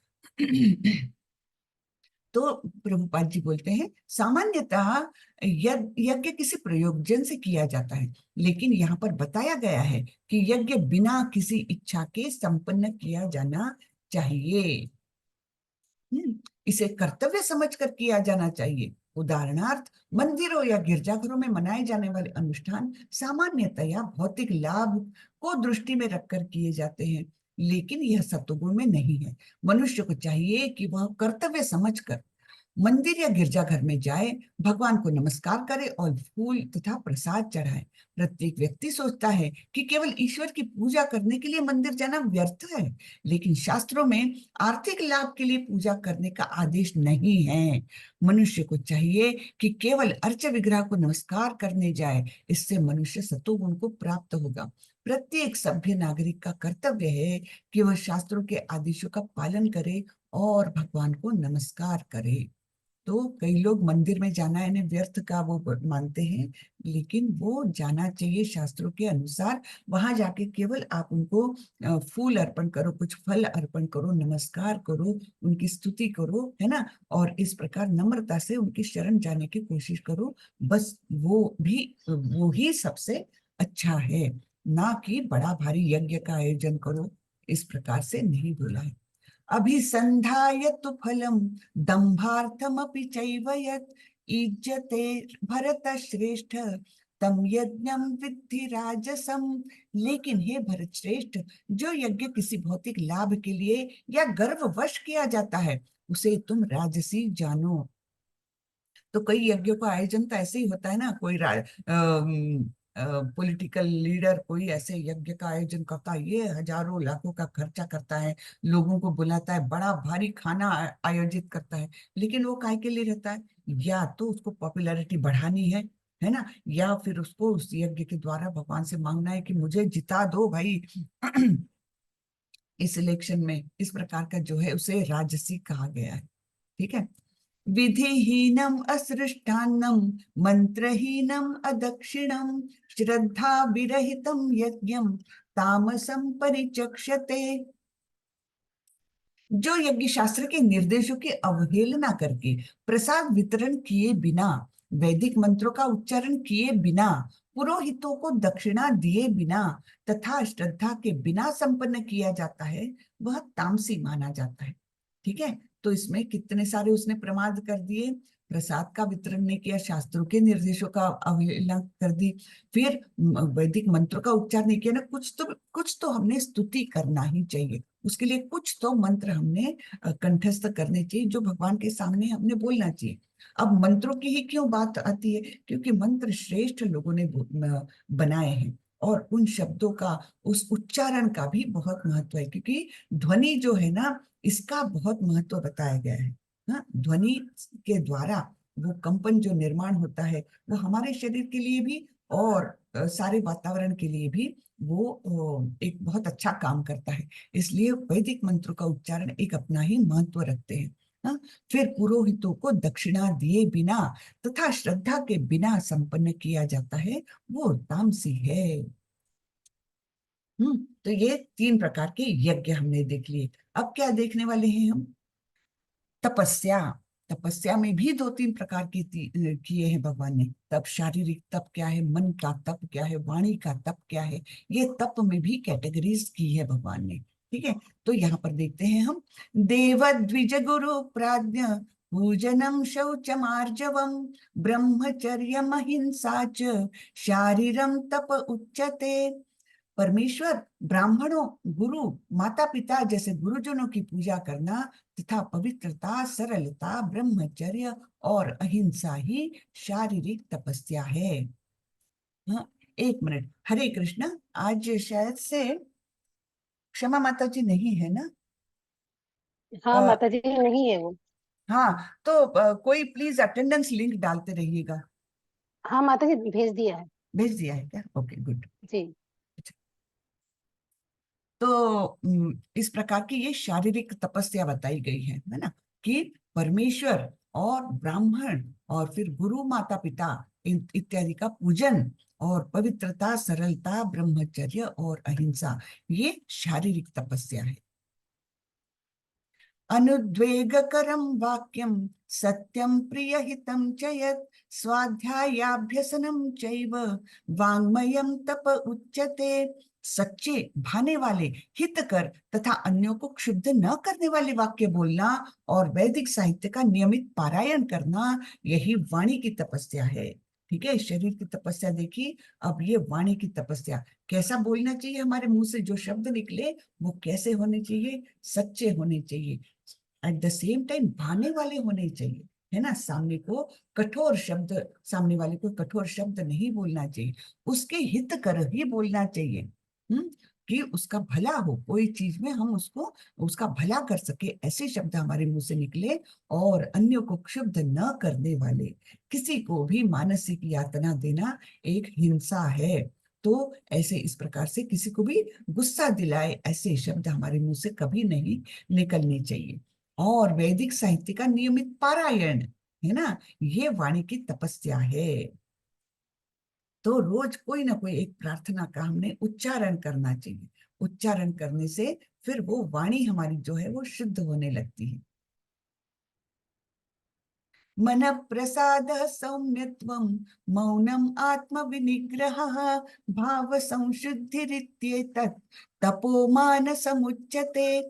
तो प्रभुपाद जी बोलते हैं, सामान्यतः यज्ञ किसी प्रयोजन से किया जाता है, लेकिन यहाँ पर बताया गया है कि यज्ञ बिना किसी इच्छा के संपन्न किया जाना चाहिए। इसे कर्तव्य समझकर किया जाना चाहिए। उदाहरणार्थ, मंदिरों या गिरजाघरों में मनाए जाने वाले अनुष्ठान सामान्यतया भौतिक लाभ को दृष्टि में रखकर किए जाते हैं, लेकिन यह सत्वगुण में नहीं है। मनुष्य को चाहिए कि वह कर्तव्य समझकर मंदिर या गिरजाघर में जाए, भगवान को नमस्कार करे और फूल तथा प्रसाद चढ़ाए। प्रत्येक व्यक्ति सोचता है कि केवल ईश्वर की पूजा करने के लिए मंदिर जाना व्यर्थ है, लेकिन शास्त्रों में आर्थिक लाभ के लिए पूजा करने का आदेश नहीं है। मनुष्य को चाहिए कि केवल अर्च विग्रह को नमस्कार करने जाए, इससे मनुष्य सतोगुण को प्राप्त होगा। प्रत्येक सभ्य नागरिक का कर्तव्य है कि वह शास्त्रों के आदेशों का पालन करे और भगवान को नमस्कार करे। तो कई लोग मंदिर में जाना यानी व्यर्थ का वो मानते हैं, लेकिन वो जाना चाहिए शास्त्रों के अनुसार। वहां जाके केवल आप उनको फूल अर्पण करो, कुछ फल अर्पण करो, नमस्कार करो, उनकी स्तुति करो, है ना, और इस प्रकार नम्रता से उनकी शरण जाने की कोशिश करो। बस वो ही सबसे अच्छा है, ना कि बड़ा भारी यज्ञ का आयोजन करो। इस प्रकार से नहीं बोला है। अभिसंधाय तु फलम दंभार्थमपि चैव यत् इज्जते भरत श्रेष्ठ तम यज्ञम विद्धि राजसम। लेकिन हे भरत श्रेष्ठ, जो यज्ञ किसी भौतिक लाभ के लिए या गर्ववश किया जाता है उसे तुम राजसी जानो। तो कई यज्ञों का आयोजन तो ऐसे ही होता है ना, कोई पॉलिटिकल लीडर कोई ऐसे यज्ञ का आयोजन करता है, ये हजारों लाखों का खर्चा करता है, लोगों को बुलाता है, बड़ा भारी खाना आयोजित करता है, लेकिन वो काय के लिए रहता है? या तो उसको पॉपुलैरिटी बढ़ानी है ना, या फिर उसको उस यज्ञ के द्वारा भगवान से मांगना है कि मुझे जिता दो भाई। इस इलेक्शन में इस प्रकार का जो है उसे राजसी कहा गया है। ठीक है। विधिहीनम असृष्टान्नम मंत्रहीनम अदक्षिणम श्रद्धा विरहितम यज्ञम तामसम परिचक्षते। जो यज्ञ शास्त्र के निर्देशों की अवहेलना करके प्रसाद वितरण किए बिना, वैदिक मंत्रों का उच्चारण किए बिना, पुरोहितों को दक्षिणा दिए बिना तथा श्रद्धा के बिना संपन्न किया जाता है, वह तामसी माना जाता है। ठीक है। तो इसमें कितने सारे उसने प्रमाद कर दिए। प्रसाद का वितरण नहीं किया, शास्त्रों के निर्देशों का अवहेलना कर दी, फिर वैदिक मंत्रों का उच्चार नहीं किया ना। कुछ तो हमने स्तुति करना ही चाहिए, उसके लिए कुछ तो मंत्र हमने कंठस्थ करने चाहिए, जो भगवान के सामने हमने बोलना चाहिए। अब मंत्रों की ही क्यों बात आती है? क्योंकि मंत्र श्रेष्ठ लोगों ने बनाए हैं, और उन शब्दों का, उस उच्चारण का भी बहुत महत्व है, क्योंकि ध्वनि जो है ना, इसका बहुत महत्व बताया गया है। हाँ, ध्वनि के द्वारा वो कंपन जो निर्माण होता है, वो हमारे शरीर के लिए भी और सारे वातावरण के लिए भी वो एक बहुत अच्छा काम करता है। इसलिए वैदिक मंत्रों का उच्चारण एक अपना ही महत्व रखते हैं। हाँ, फिर पुरोहितों को दक्षिणा दिए बिना तथा श्रद्धा के बिना संपन्न किया जाता है, वो तामसी है। तो ये 3 प्रकार के यज्ञ हमने देख लिए। अब क्या देखने वाले हैं हम? तपस्या। तपस्या में भी 2-3 प्रकार के किए हैं भगवान ने। तप, शारीरिक तप क्या है, मन का तप क्या है, वाणी का तप क्या है, ये तप में भी कैटेगरीज की है भगवान ने। ठीक है। तो यहाँ पर देखते हैं हम, देव द्विज गुरु प्राज्ञ पूजनम शौचमार्जवम ब्रह्मचर्य अहिंसा च शारीरम तप उच्यते। परमेश्वर, ब्राह्मणों, गुरु, माता पिता जैसे गुरुजनों की पूजा करना तथा पवित्रता, सरलता, ब्रह्मचर्य और अहिंसा ही शारीरिक तपस्या है। हाँ, 1 मिनट। हरे कृष्णा। आज शायद से क्षमा माता जी नहीं है ना? हाँ आ, माता जी नहीं है वो। हाँ, तो कोई प्लीज अटेंडेंस लिंक डालते रहिएगा। हाँ माता जी भेज दिया है। भेज दिया है क्या? Okay, good. जी। तो इस प्रकार की ये शारीरिक तपस्या बताई गई है ना, कि परमेश्वर और ब्राह्मण और फिर गुरु, माता पिता इत्यादि का पूजन, और पवित्रता, सरलता, ब्रह्मचर्य और अहिंसा, ये शारीरिक तपस्या है। अनुद्वेगकरं वाक्यं सत्यं प्रियहितं च यत् स्वाध्यायाभ्यसनं चैव वाङ्मयं तप उच्यते। सच्चे, भाने वाले, हितकर तथा अन्यों को क्षुब्ध न करने वाले वाक्य बोलना और वैदिक साहित्य का नियमित पारायण करना, यही वाणी की तपस्या है। ठीक है। शरीर की तपस्या देखी, अब ये वाणी की तपस्या। कैसा बोलना चाहिए? हमारे मुंह से जो शब्द निकले वो कैसे होने चाहिए? सच्चे होने चाहिए, एट द सेम टाइम भाने वाले होने चाहिए, है ना। सामने वाले को कठोर शब्द नहीं बोलना चाहिए, उसके हित कर ही बोलना चाहिए। कि उसका भला हो, कोई चीज में हम उसको, उसका भला कर सके, ऐसे शब्द हमारे मुंह से निकले, और अन्यों को क्षुब्ध न करने वाले। किसी को भी मानसिक यातना देना एक हिंसा है। तो ऐसे, इस प्रकार से किसी को भी गुस्सा दिलाए ऐसे शब्द हमारे मुंह से कभी नहीं निकलने चाहिए। और वैदिक साहित्य का नियमित पारायण, है ना, ये वाणी की तपस्या है। तो रोज कोई ना कोई एक प्रार्थना का हमने उच्चारण करना चाहिए। उच्चारण करने से फिर वो वाणी हमारी जो है वो शुद्ध होने लगती है। मन प्रसाद सौम्यत्वं मौनम आत्म विनिग्रह भाव संशुद्धिरित्येतत् तपोमान समुच्यते।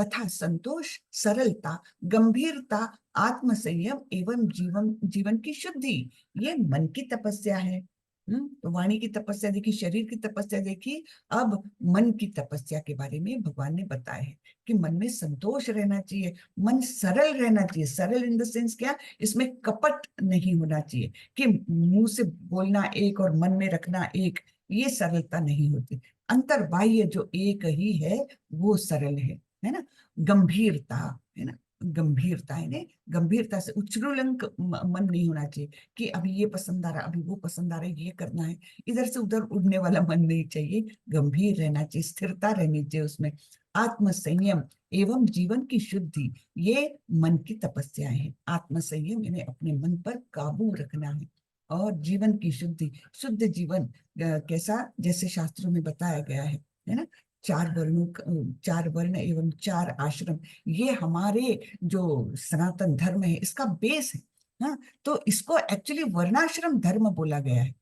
तथा संतोष, सरलता, गंभीरता, आत्म संयम एवं जीवन जीवन की शुद्धि, ये मन की तपस्या है। तो वाणी की तपस्या देखी, शरीर की तपस्या देखी, अब मन की तपस्या के बारे में भगवान ने बताया है कि मन में संतोष रहना चाहिए, मन सरल रहना चाहिए। सरल इन द सेंस क्या? इसमें कपट नहीं होना चाहिए, कि मुंह से बोलना एक और मन में रखना एक, ये सरलता नहीं होती। अंतर बाह्य जो एक ही है वो सरल है ना। गंभीरता, है ना, गंभीरता है ने, गंभीरता से उच्चृंख मन नहीं होना चाहिए कि अभी ये पसंद आ रहा, अभी वो पसंद आ रहा है, ये करना है, इधर से उधर उड़ने वाला मन नहीं चाहिए। गंभीर रहना चाहिए, स्थिरता रहनी चाहिए उसमें। आत्म संयम एवं जीवन की शुद्धि, ये मन की तपस्याएं हैं। आत्म संयम यानी अपने मन पर काबू रखना है। और जीवन की शुद्धि, शुद्ध जीवन कैसा, जैसे शास्त्रों में बताया गया है ना, चार वर्ण एवं चार आश्रम, ये हमारे जो सनातन धर्म है इसका बेस है। हाँ, तो इसको एक्चुअली वर्णाश्रम धर्म बोला गया है।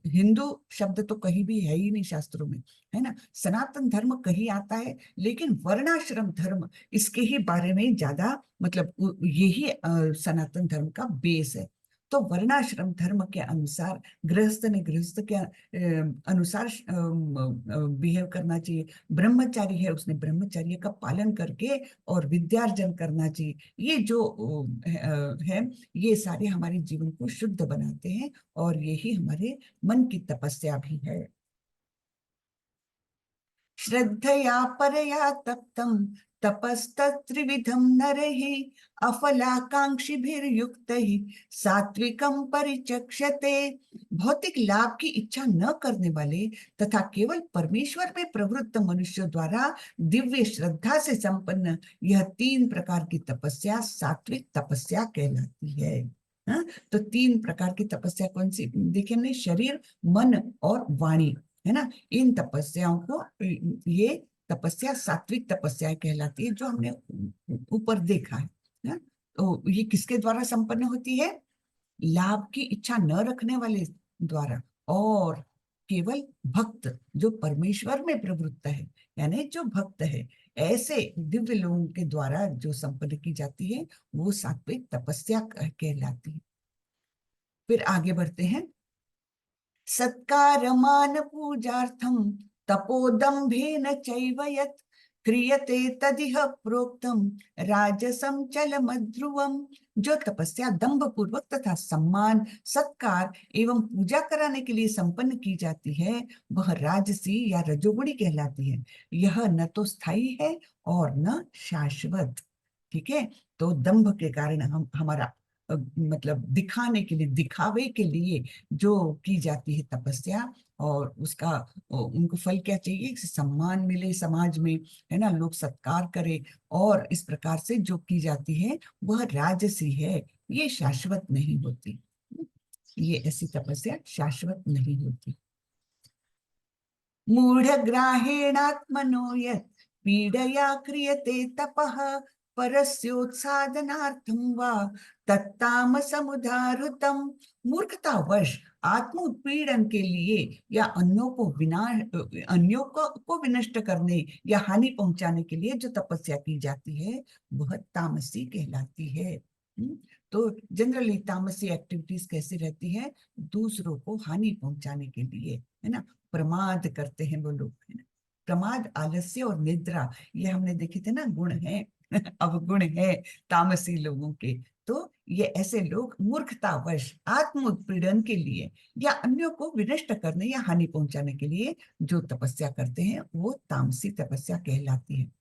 हिंदू शब्द तो कहीं भी है ही नहीं शास्त्रों में, है ना। सनातन धर्म कहीं आता है, लेकिन वर्णाश्रम धर्म इसके ही बारे में ज्यादा, मतलब यही सनातन धर्म का बेस है। तो वर्णाश्रम धर्म के अनुसार गृहस्थ ने गृहस्थ के अनुसार बिहेव करना चाहिए। ब्रह्मचारी है, उसने ब्रह्मचर्य का पालन करके और विद्यार्जन करना चाहिए। ये जो है, ये सारे हमारे जीवन को शुद्ध बनाते हैं, और यही हमारे मन की तपस्या भी है। श्रद्धया परया तप्तं तपस्तत्त्रिविधं नरैः अफलाकांक्षिभिर्युक्तैः सात्विकं परिचक्षते। भौतिक लाभ की इच्छा न करने वाले तथा केवल परमेश्वर में प्रवृत्त मनुष्यों द्वारा दिव्य श्रद्धा से संपन्न यह तीन प्रकार की तपस्या सात्विक तपस्या कहलाती है। हाँ? तो तीन प्रकार की तपस्या कौन सी, देखिए हमने शरीर, मन और वाणी, है ना, इन तपस्याओं को, ये तपस्या सात्विक तपस्या कहलाती है, जो हमने ऊपर देखा है ना। तो ये किसके द्वारा संपन्न होती है? लाभ की इच्छा न रखने वाले द्वारा, और केवल भक्त जो परमेश्वर में प्रवृत्त है, यानी जो भक्त है, ऐसे दिव्य लोगों के द्वारा जो संपन्न की जाती है, वो सात्विक तपस्या कहलाती है। फिर आगे बढ़ते हैं। सत्कारमान पूजार्थम तपोदम्भेन चैव यत् क्रियते तदिह प्रोक्तम राजसं चलमध्रुवम्। जो तपस्या दंभ पूर्वक तथा सम्मान, सत्कार एवं पूजा कराने के लिए संपन्न की जाती है, वह राजसी या रजोगुणी कहलाती है। यह न तो स्थायी है और न शाश्वत। ठीक है, तो दंभ के कारण हम हमारा मतलब दिखाने के लिए, दिखावे के लिए जो की जाती है तपस्या, और उसका उनको फल क्या चाहिए, सम्मान मिले समाज में, है ना, लोग सत्कार करे, और इस प्रकार से जो की जाती है वह राजसी है, ये शाश्वत नहीं होती। ये ऐसी तपस्या शाश्वत नहीं होती। मूढ़ग्राहेणात्मनो यत् पीडया क्रियते तपः परस्योत्सादनार्थं वा तत्तामसमुदाहृतम्। मूर्खतावश आत्म उत्पीड़न के लिए या अन्यों को विनष्ट करने या हानि पहुंचाने के लिए जो तपस्या की जाती है, वह तामसी कहलाती है। तो जनरली तामसी एक्टिविटीज कैसी रहती है? दूसरों को हानि पहुंचाने के लिए, है ना, प्रमाद करते हैं वो लोग, है ना। प्रमाद, आलस्य और निद्रा, ये हमने देखे थे ना, गुण है अवगुण है तामसी लोगों के। तो ये ऐसे लोग मूर्खतावश आत्म उत्पीड़न के लिए या अन्यों को विनष्ट करने या हानि पहुंचाने के लिए जो तपस्या करते हैं, वो तामसी तपस्या कहलाती है।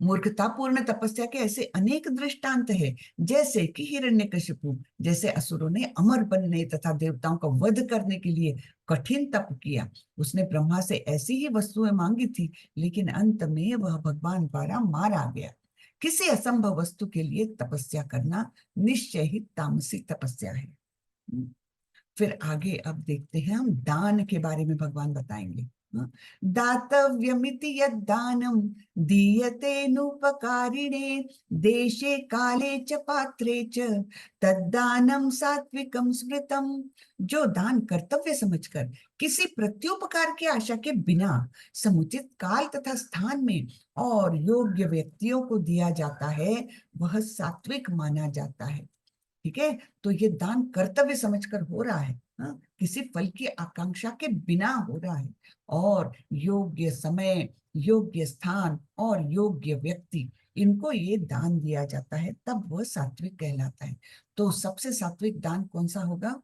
मूर्खतापूर्ण तपस्या के ऐसे अनेक दृष्टांत है, जैसे कि हिरण्यकशिपु जैसे असुरों ने अमर बनने तथा देवताओं का वध करने के लिए कठिन तप किया। उसने ब्रह्मा से ऐसी ही वस्तुएं मांगी थी, लेकिन अंत में वह भगवान द्वारा मारा गया। किसी असंभव वस्तु के लिए तपस्या करना निश्चय ही तामसी तपस्या है। फिर आगे अब देखते हैं हम, दान के बारे में भगवान बताएंगे। दातव्यमिति यद्दानं दीयतेनुपकारिणे देशे काले च पात्रे च तद्दानं सात्विकं स्मृतम्। जो दान कर्तव्य समझकर किसी प्रत्युपकार की आशा के बिना समुचित काल तथा स्थान में और योग्य व्यक्तियों को दिया जाता है, वह सात्विक माना जाता है। ठीक है, तो ये दान कर्तव्य समझकर हो रहा है, हाँ? किसी फल की आकांक्षा के बिना हो रहा है, और योग्य समय, योग्य स्थान और योग्य व्यक्ति, इनको ये दान दिया जाता है, तब वह सात्विक कहलाता है। तो सबसे सात्विक दान कौन सा होगा?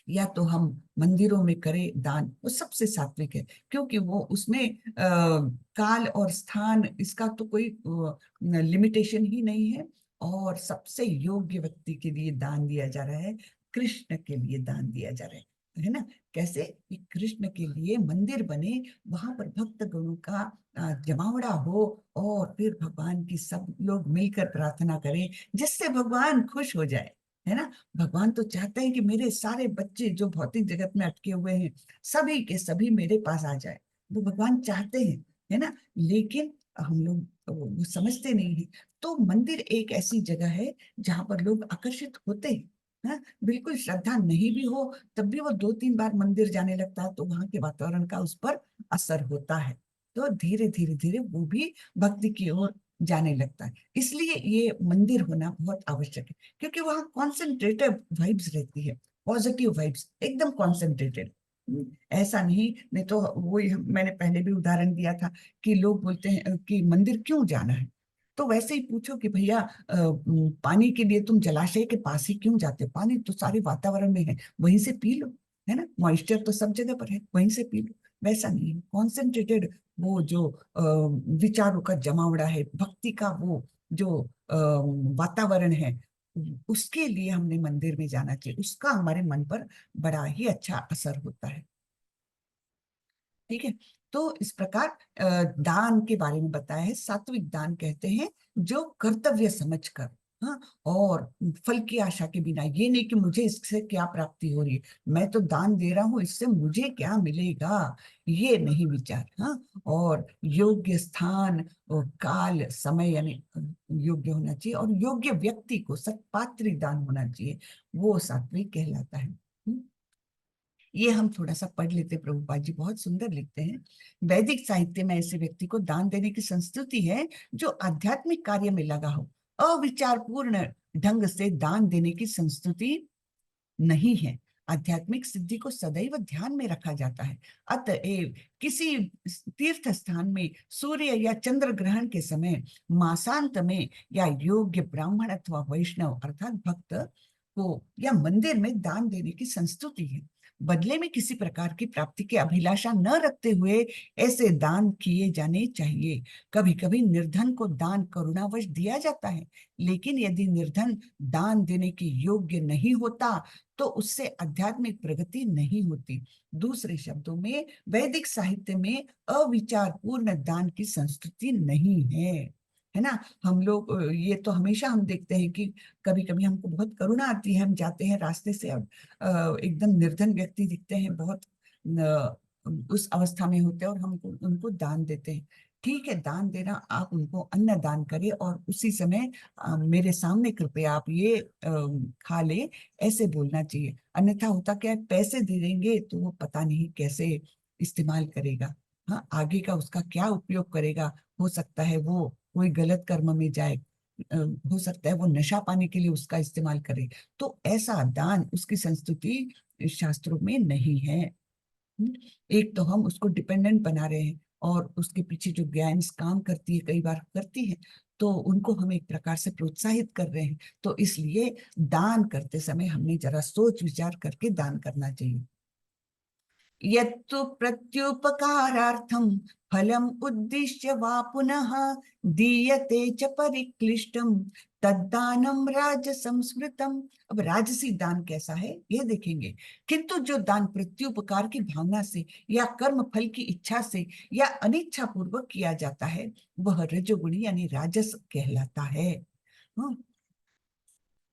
या तो हम मंदिरों में करें दान, वो सबसे सात्विक है, क्योंकि वो उसमें काल और स्थान इसका तो कोई लिमिटेशन ही नहीं है। और सबसे योग्य व्यक्ति के लिए दान दिया जा रहा है, कृष्ण के लिए दान दिया जा रहा है ना। कैसे कि कृष्ण के लिए मंदिर बने, वहां पर भक्त गणों का जमावड़ा हो, और फिर भगवान की सब लोग मिलकर प्रार्थना करें, जिससे भगवान खुश हो जाए, है ना। भगवान तो चाहते हैं कि मेरे सारे बच्चे जो भौतिक जगत में अटके हुए हैं, सभी के सभी मेरे पास आ जाए, वो भगवान चाहते हैं, है ना। लेकिन हम लोग वो समझते नहीं है। तो मंदिर एक ऐसी जगह है जहां पर लोग आकर्षित होते हैं। हाँ, बिल्कुल श्रद्धा नहीं भी हो तब भी वो 2-3 बार मंदिर जाने लगता है, तो वहां के वातावरण का उस पर असर होता है। तो धीरे धीरे धीरे वो भी भक्ति की ओर जाने लगता है। इसलिए ये मंदिर होना बहुत आवश्यक है, क्योंकि वहाँ कॉन्सेंट्रेटेड वाइब्स रहती है, पॉजिटिव वाइब्स, एकदम कॉन्सेंट्रेटेड। ऐसा नहीं, नहीं तो वही मैंने पहले भी उदाहरण दिया था कि लोग बोलते हैं कि मंदिर क्यों जाना है। तो वैसे ही पूछो कि भैया पानी के लिए तुम जलाशय के पास ही क्यों जाते हो, पानी तो सारे वातावरण में है, वहीं से पी लो, है ना। मॉइस्चर तो सब जगह पर है, वहीं से पी लो। वैसा नहीं है, कॉन्सेंट्रेटेड वो जो विचारों का जमावड़ा है, भक्ति का वो जो वातावरण है, उसके लिए हमने मंदिर में जाना चाहिए, उसका हमारे मन पर बड़ा ही अच्छा असर होता है। ठीक है। तो इस प्रकार दान के बारे में बताया है। सात्विक दान कहते हैं जो कर्तव्य समझकर, हाँ, और फल की आशा के बिना, ये नहीं कि मुझे इससे क्या प्राप्ति हो रही है, मैं तो दान दे रहा हूं, इससे मुझे क्या मिलेगा, ये नहीं विचार। हाँ, और योग्य स्थान और काल समय यानी योग्य होना चाहिए, और योग्य व्यक्ति को सत्पात्री दान होना चाहिए, वो सात्विक कहलाता है। ये हम थोड़ा सा पढ़ लेते, प्रभुपाद जी बहुत सुंदर लिखते हैं। वैदिक साहित्य में ऐसे व्यक्ति को दान देने की संस्कृति है जो आध्यात्मिक कार्य में लगा हो। अविचारपूर्ण ढंग से दान देने की संस्कृति नहीं है। आध्यात्मिक सिद्धि को सदैव ध्यान में रखा जाता है। अतएव किसी तीर्थ स्थान में सूर्य या चंद्र ग्रहण के समय, मासांत में, या योग्य ब्राह्मण अथवा वैष्णव अर्थात भक्त को या मंदिर में दान देने की संस्तुति है। बदले में किसी प्रकार की प्राप्ति की अभिलाषा न रखते हुए ऐसे दान किए जाने चाहिए। कभी कभी निर्धन को दान करुणावश दिया जाता है, लेकिन यदि निर्धन दान देने के योग्य नहीं होता तो उससे आध्यात्मिक प्रगति नहीं होती। दूसरे शब्दों में, वैदिक साहित्य में अविचारपूर्ण दान की संस्कृति नहीं है ना। हम लोग ये तो हमेशा हम देखते हैं कि कभी कभी हमको बहुत करुणा आती है, हम जाते हैं रास्ते से और एकदम निर्धन व्यक्ति दिखते हैं, बहुत उस अवस्था में होते हैं, और हम उनको दान देते हैं। ठीक है, दान देना, आप उनको अन्न दान करें और उसी समय मेरे सामने कृपया आप ये खा ले, ऐसे बोलना चाहिए। अन्यथा होता क्या है, पैसे दे देंगे तो वो पता नहीं कैसे इस्तेमाल करेगा। हाँ, आगे का उसका क्या उपयोग करेगा, हो सकता है वो कोई गलत कर्म में जाए, हो सकता है वो नशा पाने के लिए उसका इस्तेमाल करे। तो ऐसा दान, उसकी संस्तुति शास्त्रों में नहीं है। एक तो हम उसको डिपेंडेंट बना रहे हैं, और उसके पीछे जो गैंग्स काम करती है, कई बार करती है, तो उनको हम एक प्रकार से प्रोत्साहित कर रहे हैं। तो इसलिए दान करते समय हमने जरा सोच विचार करके दान करना चाहिए। यत्तु प्रत्युपकारार्थं फलम् उद्दिश्य वा पुनः दीयते च परिक्लिष्टं तद्दानं राजसंस्मृतम्। अब राजसी दान कैसा है ये देखेंगे। किंतु जो दान प्रत्युपकार की भावना से या कर्म फल की इच्छा से या अनिच्छा पूर्वक किया जाता है, वह रजोगुणी यानी राजस कहलाता है। हाँ,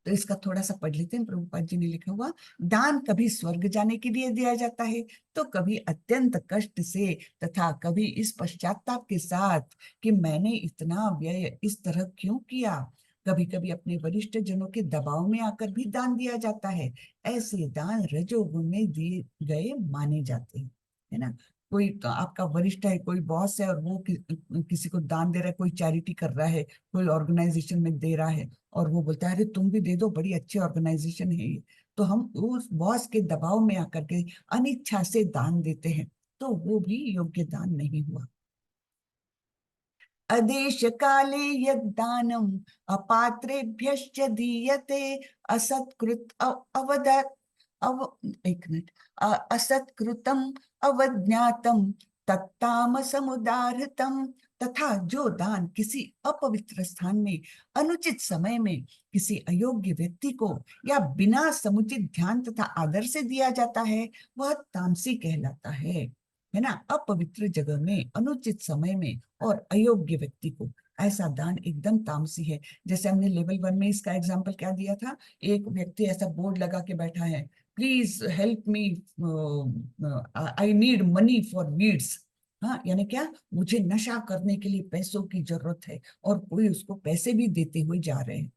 तो इसका थोड़ा सा पढ़ लेते हैं। प्रभुपाद जी ने लिखा हुआ, दान कभी स्वर्ग जाने के लिए दिया जाता है, तो कभी अत्यंत कष्ट से, तथा कभी इस पश्चाताप के साथ कि मैंने इतना व्यय इस तरह क्यों किया। कभी कभी अपने वरिष्ठ जनों के दबाव में आकर भी दान दिया जाता है। ऐसे दान रजोगुण में दिए गए माने जाते हैं, है ना। कोई तो आपका वरिष्ठ है, कोई बॉस है, और वो किसी को दान दे रहा है, कोई चैरिटी कर रहा है, कोई ऑर्गेनाइजेशन में दे रहा है, और वो बोलता है अरे तुम भी दे दो, बड़ी अच्छी ऑर्गेनाइजेशन है ये। तो हम उस बॉस के दबाव में आकर के अनिच्छा से दान देते हैं, तो वो भी योग्य दान नहीं हुआ। अदेश काले यद्दानम अपात्रेभ्यश्च दीयते असत्कृत अवदत् अव एक मिनट, असत्कृतम अवज्ञातम तत्तामसमुदाहृतम, तथा जो दान किसी अपवित्र स्थान में, अनुचित समय में, किसी अयोग्य व्यक्ति को या बिना समुचित ध्यान तथा आदर से दिया जाता है, वह तामसी कहलाता है ना। अपवित्र जगह में, अनुचित समय में और अयोग्य व्यक्ति को ऐसा दान एकदम तामसी है। जैसे हमने लेवल 1 में इसका एग्जाम्पल क्या दिया था, एक व्यक्ति ऐसा बोर्ड लगा के बैठा है, please help me, I need money for needs. हाँ, यानी क्या, मुझे नशा करने के लिए पैसों की जरूरत है, और कोई उसको पैसे भी देते हुए जा रहे हैं।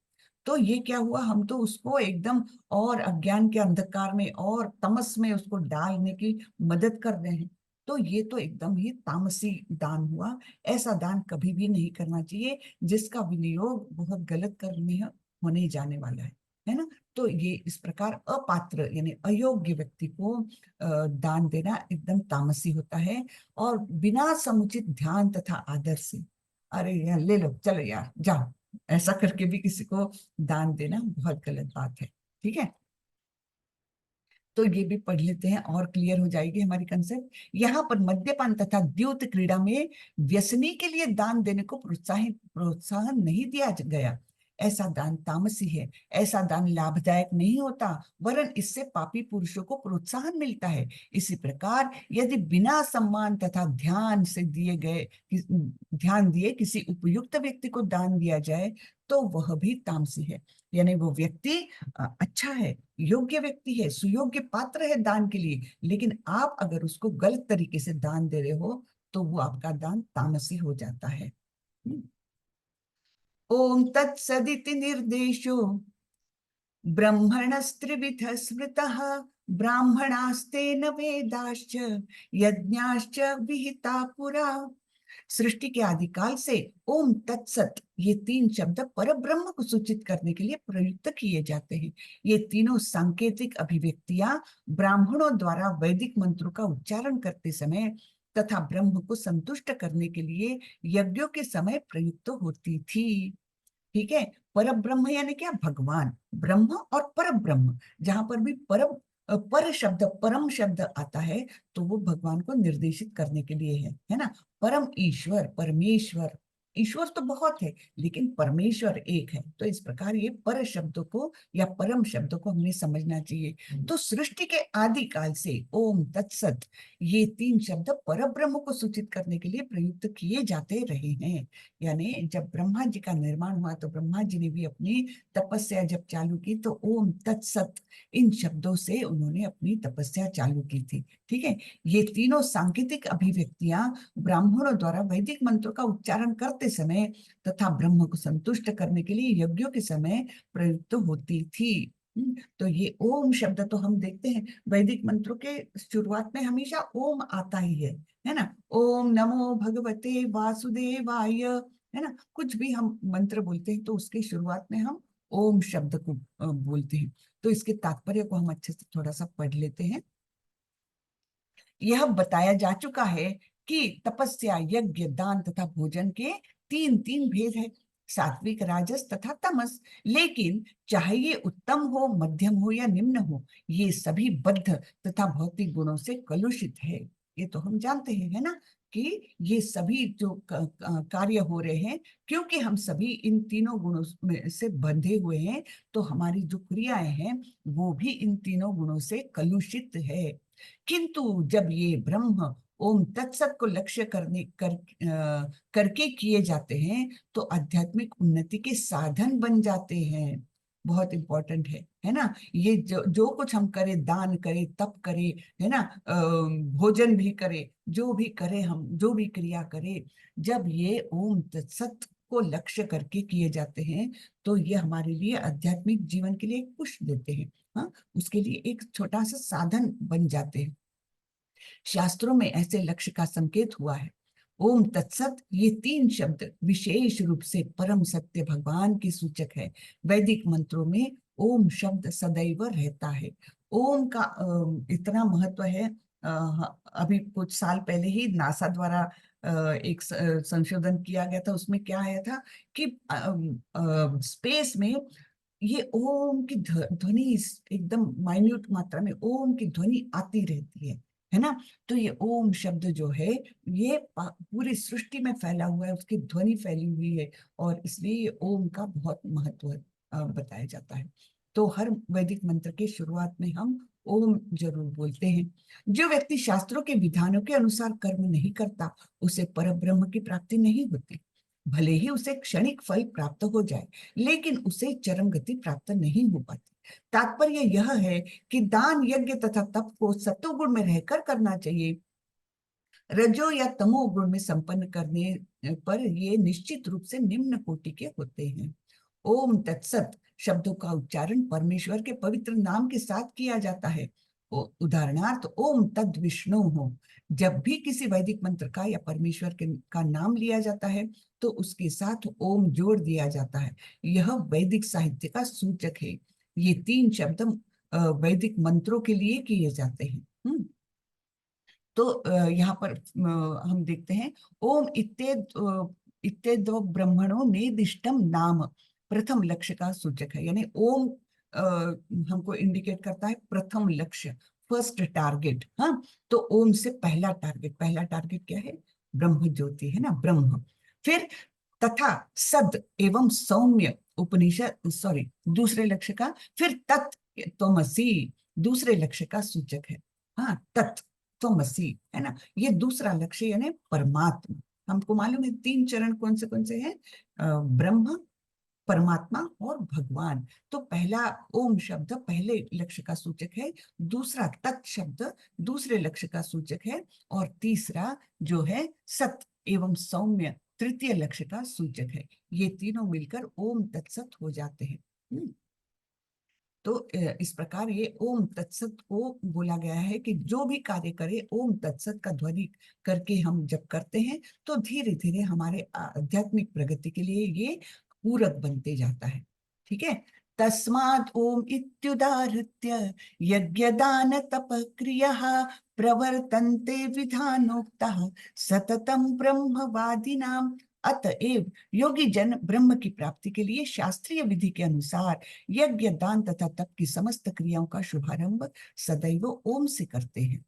तो ये क्या हुआ, हम तो उसको एकदम और अज्ञान के अंधकार में और तमस में उसको डालने की मदद कर रहे हैं। तो ये तो एकदम ही तामसी दान हुआ। ऐसा दान कभी भी नहीं करना चाहिए, जिसका विनियोग बहुत गलत करने होने जाने वाला है ना। तो ये इस प्रकार अपात्र यानी अयोग्य व्यक्ति को दान देना एकदम तामसी होता है, और बिना समुचित ध्यान तथा आदर से, अरे यार ले लो चलो यार जाओ, ऐसा करके भी किसी को दान देना बहुत गलत बात है। ठीक है, तो ये भी पढ़ लेते हैं और क्लियर हो जाएगी हमारी कंसेप्ट। यहाँ पर मद्यपान तथा द्यूत क्रीड़ा में व्यसनी के लिए दान देने को प्रोत्साहन नहीं दिया गया। ऐसा दान तामसी है। ऐसा दान लाभदायक नहीं होता, वरन इससे पापी पुरुषों को प्रोत्साहन मिलता है। इसी प्रकार यदि बिना सम्मान तथा ध्यान दिए किसी उपयुक्त व्यक्ति को दान दिया जाए, तो वह भी तामसी है। यानी वो व्यक्ति अच्छा है, योग्य व्यक्ति है, सुयोग्य पात्र है दान के लिए, लेकिन आप अगर उसको गलत तरीके से दान दे रहे हो, तो वो आपका दान तामसी हो जाता है। ओम तत्सदिति निर्देशो ब्रह्मणस्त्रिविध स्मृतः, ब्राह्मणास्तेन वेदाश्च यज्ञाश्च विहिता पुरा। सृष्टि के आदिकाल से ओम तत्सत ये 3 शब्द पर ब्रह्म को सूचित करने के लिए प्रयुक्त किए जाते हैं। ये तीनों सांकेतिक अभिव्यक्तियां ब्राह्मणों द्वारा वैदिक मंत्रों का उच्चारण करते समय तथा ब्रह्म को संतुष्ट करने के लिए यज्ञों के समय प्रयुक्त होती थी। ठीक है, पर ब्रह्म यानी क्या, भगवान ब्रह्म और पर ब्रह्म, जहां पर भी पर शब्द, परम शब्द आता है, तो वो भगवान को निर्देशित करने के लिए है ना। परम ईश्वर, परमेश्वर, ईश्वर तो बहुत है लेकिन परमेश्वर एक है। तो इस प्रकार ये पर शब्द को या परम शब्द को हमें समझना चाहिए। तो सृष्टि के आदि काल से ओम तत्सत ये 3 शब्द पर ब्रह्म को सूचित करने के लिए प्रयुक्त किए जाते रहे हैं। यानी जब ब्रह्मा जी का निर्माण हुआ, तो ब्रह्मा जी ने भी अपनी तपस्या जब चालू की, तो ओम तत्सत इन शब्दों से उन्होंने अपनी तपस्या चालू की थी। ठीक है, ये तीनों सांकेतिक अभिव्यक्तियां ब्राह्मणों द्वारा वैदिक मंत्रों का उच्चारण करते समय तथा ब्रह्म को संतुष्ट करने के लिए यज्ञों के समय प्रयुक्त होती थी। तो ये ओम शब्द तो हम देखते हैं वैदिक मंत्रों के शुरुआत में हमेशा ओम आता ही है ना। ओम नमो भगवते वासुदेवाय, है ना। कुछ भी हम मंत्र बोलते हैं तो उसके शुरुआत में हम ओम शब्द को बोलते हैं। तो इसके तात्पर्य को हम अच्छे से थोड़ा सा पढ़ लेते हैं। यह बताया जा चुका है कि तपस्या, यज्ञ, दान तथा भोजन के तीन तीन भेद है, सात्विक, राजस तथा तमस। लेकिन चाहे ये उत्तम हो, मध्यम हो या निम्न हो, ये सभी बद्ध तथा भौतिक गुणों से कलुषित है। ये तो हम जानते हैं, है ना, कि ये सभी जो कार्य हो रहे हैं, क्योंकि हम सभी इन तीनों गुणों में से बंधे हुए हैं, तो हमारी जो क्रियाएं हैं वो भी इन तीनों गुणों से कलुषित है। किंतु जब ये ब्रह्म ओम तत्सत को लक्ष्य करके किए जाते हैं, तो आध्यात्मिक उन्नति के साधन बन जाते हैं। बहुत इंपॉर्टेंट है ना। ये जो जो कुछ हम करें, दान करें, तप करें, है ना, भोजन भी करें, जो भी करें, हम जो भी क्रिया करें, जब ये ओम तत्सत को लक्ष्य करके किए जाते हैं, तो ये हमारे लिए आध्यात्मिक जीवन के लिए एक पुश देते हैं। हाँ, उसके लिए एक छोटा सा साधन बन जाते हैं। शास्त्रों में ऐसे लक्ष्य का संकेत हुआ है। ओम तत्सत ये 3 शब्द विशेष रूप से परम सत्य भगवान के सूचक है। वैदिक मंत्रों में ओम शब्द सदैव रहता है। ओम का इतना महत्व है। अभी कुछ साल पहले ही नासा द्वारा एक संशोधन किया गया था। उसमें क्या आया था कि स्पेस में ये ओम की ध्वनि एकदम माइन्यूट मात्रा में ओम की ध्वनि आती रहती है ना। तो ये ओम शब्द जो है ये पूरी सृष्टि में फैला हुआ है, उसकी ध्वनि फैली हुई है, और इसलिए ये ओम का बहुत महत्व बताया जाता है। तो हर वैदिक मंत्र के शुरुआत में हम ओम जरूर बोलते हैं। जो व्यक्ति शास्त्रों के विधानों के अनुसार कर्म नहीं करता, उसे परब्रह्म की प्राप्ति नहीं होती। भले ही उसे क्षणिक फल प्राप्त हो जाए, लेकिन उसे चरम गति प्राप्त नहीं हो पाती। तात्पर्य यह है कि दान, यज्ञ तथा तप को सत्वगुण में रहकर करना चाहिए। रजो या तमो गुण में संपन्न करने पर ये निश्चित रूप से निम्न कोटि के होते हैं। ओम तत्सत शब्दों का उच्चारण परमेश्वर के पवित्र नाम के साथ किया जाता है। उदाहरणार्थ ओम तद विष्णु हो। जब भी किसी वैदिक मंत्र का या परमेश्वर का नाम लिया जाता है तो उसके साथ ओम जोड़ दिया जाता है। यह वैदिक साहित्य का सूचक है। ये तीन शब्द वैदिक मंत्रों के लिए किए जाते हैं। तो यहाँ पर हम देखते हैं ओम इत्तेद्व ब्रह्मणो निर्दिष्टम नाम प्रथम लक्ष्य का सूचक है। यानी ओम हमको इंडिकेट करता है प्रथम लक्ष्य, फर्स्ट टारगेट। हाँ, तो ओम से पहला टारगेट क्या है? ब्रह्म ज्योति है ना, ब्रह्म। फिर तथा सद एवं सौम्य उपनिषद, सॉरी, दूसरे लक्ष्य का। फिर तत् त्वमसि दूसरे लक्ष्य का सूचक है। हाँ, तत् त्वमसि है ना, ये दूसरा लक्ष्य यानी परमात्मा। हमको मालूम है तीन चरण कौन से हैं? ब्रह्म, परमात्मा और भगवान। तो पहला ओम शब्द पहले लक्ष्य का सूचक है, दूसरा तत् शब्द दूसरे लक्ष्य का सूचक है, और तीसरा जो है सत एवं सौम्य तृतीय लक्ष्य का सूचक है। ये तीनों मिलकर ओम तत्सत हो जाते हैं। तो इस प्रकार ये ओम तत्सत को बोला गया है कि जो भी कार्य करे ओम तत्सत का ध्वनि करके हम जब करते हैं तो धीरे धीरे हमारे आध्यात्मिक प्रगति के लिए ये पूरक बनते जाता है। ठीक है। तस्मात् ओम इत्युदाहृत्य यज्ञ दान तप क्रियः प्रवर्तन्ते विधानोक्तः सततम ब्रह्मवादिनां। अतएव योगी जन ब्रह्म की प्राप्ति के लिए शास्त्रीय विधि के अनुसार यज्ञ, दान तथा तप की समस्त क्रियाओं का शुभारंभ सदैव ओम से करते हैं।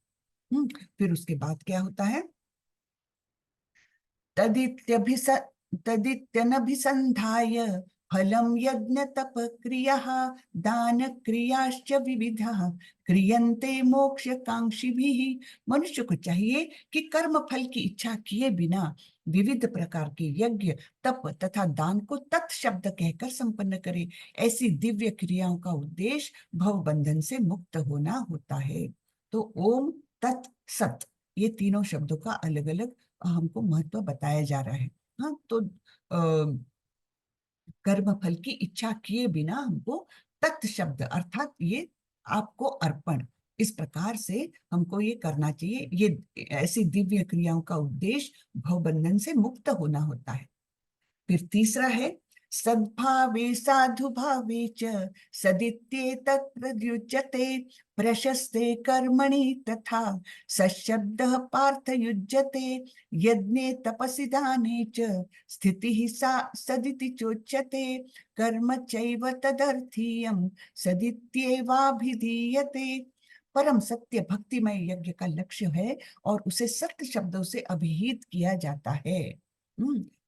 फिर उसके बाद क्या होता है? तदित्यभिस तदित्यनभिसन्धाय फलं यज्ञ तप क्रियः दान क्रियाश्च विविधः क्रियन्ते मोक्ष कांक्षिभिः। मनुष्य को चाहिए कि कर्म फल की इच्छा किए बिना विविध प्रकार के यज्ञ, तप तथा दान को तत् शब्द कहकर संपन्न करे। ऐसी दिव्य क्रियाओं का उद्देश्य भव बंधन से मुक्त होना होता है। तो ओम, तत्, सत, ये तीनों शब्दों का अलग अलग हमको महत्व बताया जा रहा है। हाँ, तो कर्म फल की इच्छा किए बिना हमको तत् शब्द अर्थात ये आपको अर्पण, इस प्रकार से हमको ये करना चाहिए। ये ऐसी दिव्य क्रियाओं का उद्देश्य भवबंधन से मुक्त होना होता है। फिर तीसरा है सद्भावे साधु भावे च सदित्येतत् प्रयुज्यते प्रशस्ते कर्मणि तथा सशब्दः पार्थ युज्यते यज्ञे तपसि दाने च स्थितिः सा सदिति चोच्यते कर्म चैव तदर्थीयं सदित्येवाभिधीयते। परम सत्य भक्तिमय यज्ञ का लक्ष्य है और उसे सत्य शब्दों से अभिहित किया जाता है।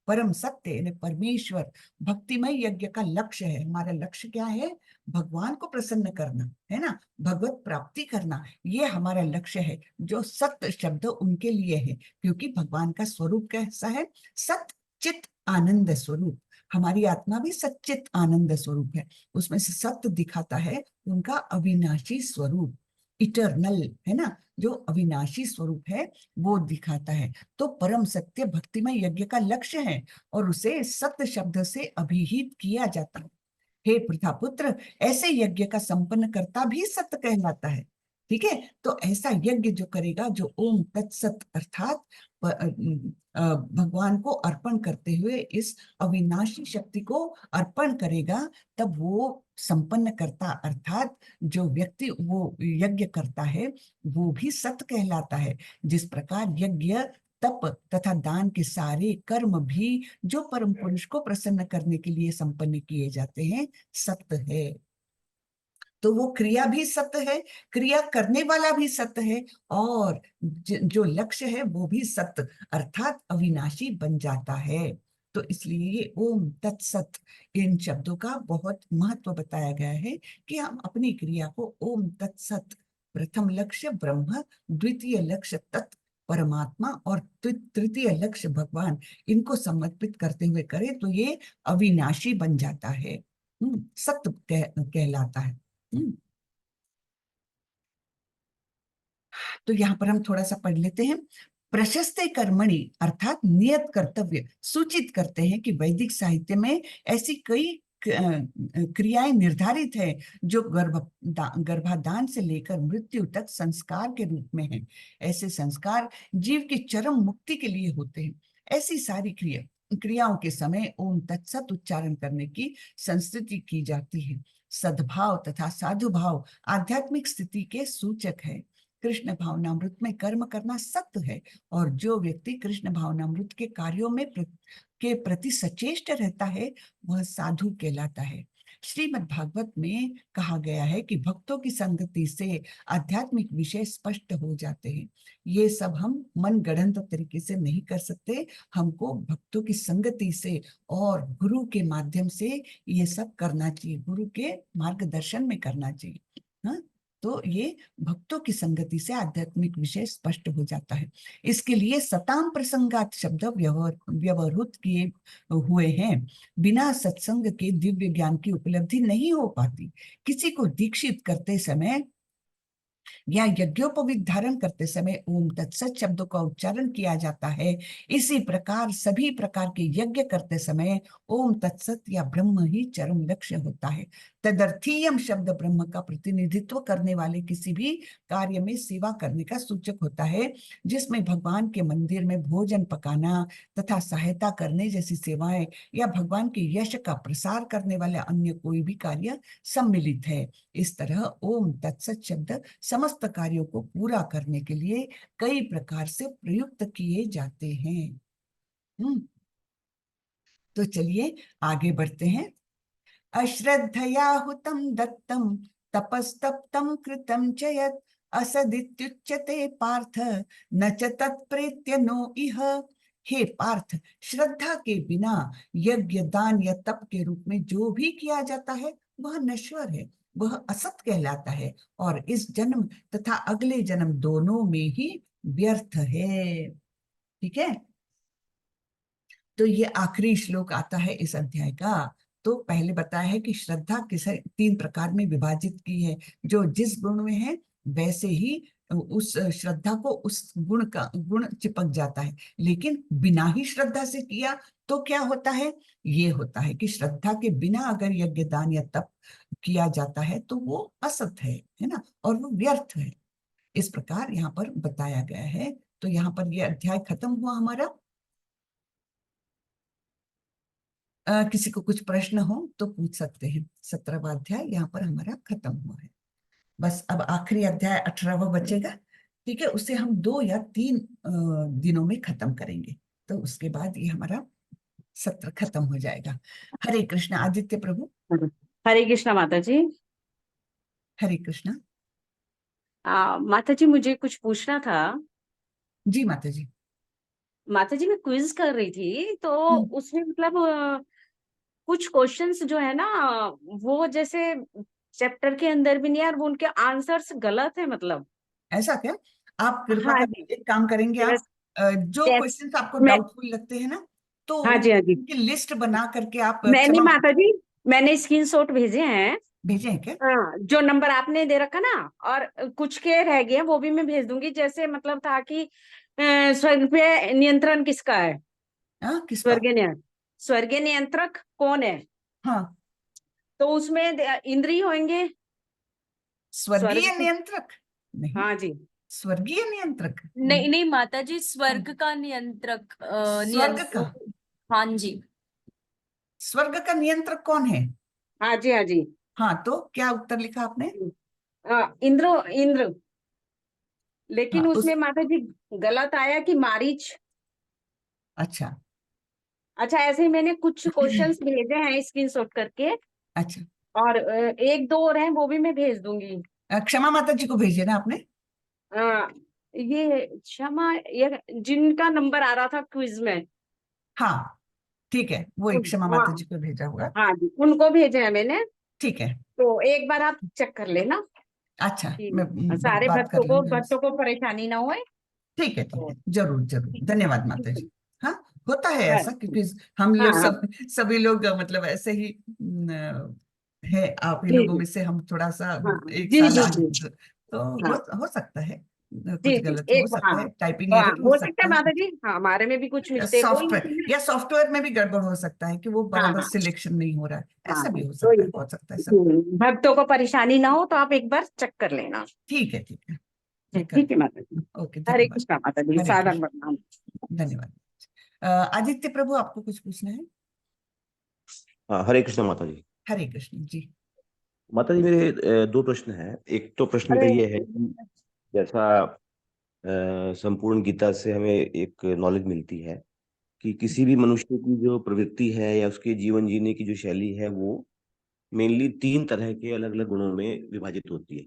परम सत्य यानी परमेश्वर, भक्तिमय यज्ञ का लक्ष्य है। हमारा लक्ष्य क्या है? भगवान को प्रसन्न करना है ना, भगवत प्राप्ति करना, ये हमारा लक्ष्य है। जो सत्य शब्द उनके लिए है, क्योंकि भगवान का स्वरूप कैसा है? सत चित आनंद स्वरूप। हमारी आत्मा भी सच्चित आनंद स्वरूप है। उसमें से सत्य दिखाता है उनका अविनाशी स्वरूप, इटर्नल है ना, जो अविनाशी स्वरूप है वो दिखाता है। तो परम सत्य भक्तिमय यज्ञ का लक्ष्य है और उसे सत्य शब्द से अभिहित किया जाता है। हे प्रथापुत्र, ऐसे यज्ञ का संपन्न करता भी सत्य कहलाता है। ठीक है। तो ऐसा यज्ञ जो करेगा, जो ओम तत्सत अर्थात भगवान को अर्पण करते हुए इस अविनाशी शक्ति को अर्पण करेगा, तब वो संपन्न करता अर्थात जो व्यक्ति वो यज्ञ करता है वो भी सत्य कहलाता है। जिस प्रकार यज्ञ तप तथा दान के सारे कर्म भी जो परम पुरुष को प्रसन्न करने के लिए संपन्न किए जाते हैं सत्य है। तो वो क्रिया भी सत्य है, क्रिया करने वाला भी सत्य है, और जो लक्ष्य है वो भी सत्य अर्थात अविनाशी बन जाता है। तो इसलिए ये ओम तत्सत इन शब्दों का बहुत महत्व बताया गया है कि हम अपनी क्रिया को ओम तत्सत, प्रथम लक्ष्य ब्रह्म, द्वितीय लक्ष्य तत् परमात्मा और तृतीय लक्ष्य भगवान, इनको समर्पित करते हुए करें तो ये अविनाशी बन जाता है, सत्य कहलाता है। तो यहाँ पर हम थोड़ा सा पढ़ लेते हैं। प्रशस्ते कर्मणि अर्थात नियत कर्तव्य सूचित करते हैं कि वैदिक साहित्य में ऐसी कई क्रियाएं निर्धारित है जो गर्भाधान से लेकर मृत्यु तक संस्कार के रूप में है। ऐसे संस्कार जीव की चरम मुक्ति के लिए होते हैं। ऐसी सारी क्रियाओं के समय ओम तत्सत उच्चारण करने की संस्तुति की जाती है। सद्भाव तथा साधु भाव आध्यात्मिक स्थिति के सूचक है। कृष्ण भावनामृत में कर्म करना सत्य है, और जो व्यक्ति कृष्ण भावनामृत के कार्यों में के प्रति सचेष्ट रहता है वह साधु कहलाता है। श्रीमद् भागवत में कहा गया है कि भक्तों की संगति से आध्यात्मिक विषय स्पष्ट हो जाते हैं। ये सब हम मन गढ़ंत तरीके से नहीं कर सकते, हमको भक्तों की संगति से और गुरु के माध्यम से ये सब करना चाहिए, गुरु के मार्गदर्शन में करना चाहिए। हाँ, तो ये भक्तों की संगति से आध्यात्मिक विषय स्पष्ट हो जाता है। इसके लिए सताम प्रसंगात शब्द व्यवहृत किए हुए हैं। बिना सत्संग के दिव्य ज्ञान की उपलब्धि नहीं हो पाती। किसी को दीक्षित करते समय या यज्ञोपवीत धारण करते समय ओम तत्सत शब्दों का उच्चारण किया जाता है। इसी प्रकार सभी प्रकार के यज्ञ करते समय ओम तत्सत या ब्रह्म ही चरम लक्ष्य होता है। तदर्थीयम शब्द ब्रह्म का प्रतिनिधित्व करने वाले किसी भी कार्य में सेवा करने का सूचक होता है, जिसमें भगवान के मंदिर में भोजन पकाना तथा सहायता करने जैसी सेवाएं या भगवान के यश का प्रसार करने वाले अन्य कोई भी कार्य सम्मिलित है। इस तरह ओम तत्सत शब्द समस्त कार्यों को पूरा करने के लिए कई प्रकार से प्रयुक्त किए जाते हैं। तो चलिए आगे बढ़ते हैं। अश्रद्धया हुतम दत्तम तपस्तप्तम कृतम च यत् असदित्युच्यते पार्थ न च तत्प्रेत्य नो इह। हे पार्थ, श्रद्धा के बिना यज्ञ दान या तप के रूप में जो भी किया जाता है वह नश्वर है, वह असत कहलाता है और इस जन्म तथा अगले जन्म दोनों में ही व्यर्थ है। ठीक है, तो ये आखिरी श्लोक आता है इस अध्याय का। तो पहले बताया है कि श्रद्धा किस 3 प्रकार में विभाजित की है। जो जिस गुण में है वैसे ही उस श्रद्धा को उस गुण चिपक जाता है, लेकिन बिना ही श्रद्धा से किया तो क्या होता है? ये होता है कि श्रद्धा के बिना अगर यज्ञ दान या तप किया जाता है तो वो असत है ना, और वो व्यर्थ है। इस प्रकार यहाँ पर बताया गया है। तो यहाँ पर ये अध्याय खत्म हुआ हमारा। किसी को कुछ प्रश्न हो तो पूछ सकते हैं। 17वां अध्याय यहाँ पर हमारा खत्म हुआ है। बस अब आखिरी अध्याय 18वां बचेगा। ठीक है, उसे हम 2 या 3 दिनों में खत्म करेंगे, तो उसके बाद ये हमारा सत्र खत्म हो जाएगा। हरे कृष्ण आदित्य प्रभु। हरे कृष्णा माता जी। हरे कृष्ण। माता जी मुझे कुछ पूछना था। जी माता जी। माता जी मैं क्विज कर रही थी तो उसमें मतलब कुछ क्वेश्चंस जो है ना वो जैसे चैप्टर के अंदर भी नहीं है और वो उनके आंसर्स गलत है मतलब। ऐसा क्या? आप कृपा हाँ कर जी। एक काम करेंगे, आप जैस, जो जैस, क्वेश्चंस आपको मैं डाउटफुल लगते हैं ना, तो हाँ जी हाँ जी उनकी लिस्ट बना करके आप मैंने क्षमा माता जी मैंने स्क्रीनशॉट भेजे हैं। भेजे हैं क्या? हाँ, जो नंबर आपने दे रखा ना और कुछ के रह गए हैं वो भी मैं भेज दूंगी। जैसे मतलब था कि स्वर्ग पे नियंत्रण किसका है? हाँ, किस पर? स्वर्गीय स्वर्गीय नियंत्रक कौन है? हाँ, तो उसमें इंद्रिय होंगे। स्वर्ग स्वर्गीय की। नियंत्रक नहीं, हाँ जी। स्वर्गीय नियंत्रक नहीं नहीं। नहीं माता जी, हाँ, स्वर्ग का नियंत्रक स्वर्ग का, हाँ जी। स्वर्ग का नियंत्रक कौन है? हाँ जी हाँ जी। हाँ, तो क्या उत्तर लिखा आपने? इंद्र इंद्र। लेकिन हाँ, उसमें माता जी गलत आया कि मारीच। अच्छा अच्छा, ऐसे ही मैंने कुछ क्वेश्चंस भेजे हैं स्क्रीनशॉट करके, अच्छा। और एक दो और हैं वो भी मैं भेज दूंगी। क्षमा माता जी को भेजिए ना आपने। अ, ये क्षमा, ये जिनका नंबर आ रहा था क्विज में, हाँ ठीक है, वो एक क्षमा हाँ माता जी को भेजा होगा। हाँ जी, उनको भेजे हैं मैंने। ठीक है। तो एक बार आप चेक कर लेना अच्छा, कि मैं सारे बात कर लूंगी उनसे। भक्तों को परेशानी ना होए। ठीक है ठीक तो है, जरूर जरूर, ठीक है, धन्यवाद ठीक माता है। जी। हाँ, होता है हाँ ऐसा, क्योंकि हम हाँ लोग हाँ, सभी लोग मतलब ऐसे ही है। आप ही जी लोगों जी, में से हम थोड़ा सा हाँ एक जी साल जी आगे, जी, तो हाँ हो सकता है, जी कुछ जी, गलत हो एक हाँ सकता है, टाइपिंग हाँ, एरर हो हो सकता सकता है है, माता जी, हाँ हमारे में भी कुछ मिस्टेक हो, सॉफ्टवेयर लेकिन या सॉफ्टवेयर में भी गड़बड़ हो सकता है कि वो हाँ बराबर हाँ सिलेक्शन नहीं हो रहा है, हाँ ऐसा भी हाँ, तो हो सकता है सब। भक्तों को परेशानी ना हो तो आप एक बार चेक कर लेना। ठीक है ठीक है, जी, मैं ठीक है करती माता जी। हूँ। ओके, हरे धन्यवाद। कृष्णा माता जी, हरे सादर कृष्ण, प्रणाम। धन्यवाद। आदित्य प्रभु, आपको कुछ पूछना है? हाँ, हरे कृष्ण माता जी। हरे कृष्ण जी। माता जी, मेरे दो प्रश्न हैं। एक तो प्रश्न मेरा अरे ये है कि जैसा संपूर्ण गीता से हमें एक नॉलेज मिलती है कि किसी भी मनुष्य की जो प्रवृत्ति है या उसके जीवन जीने की जो शैली है वो मेनली तीन तरह के अलग अलग गुणों में विभाजित होती है।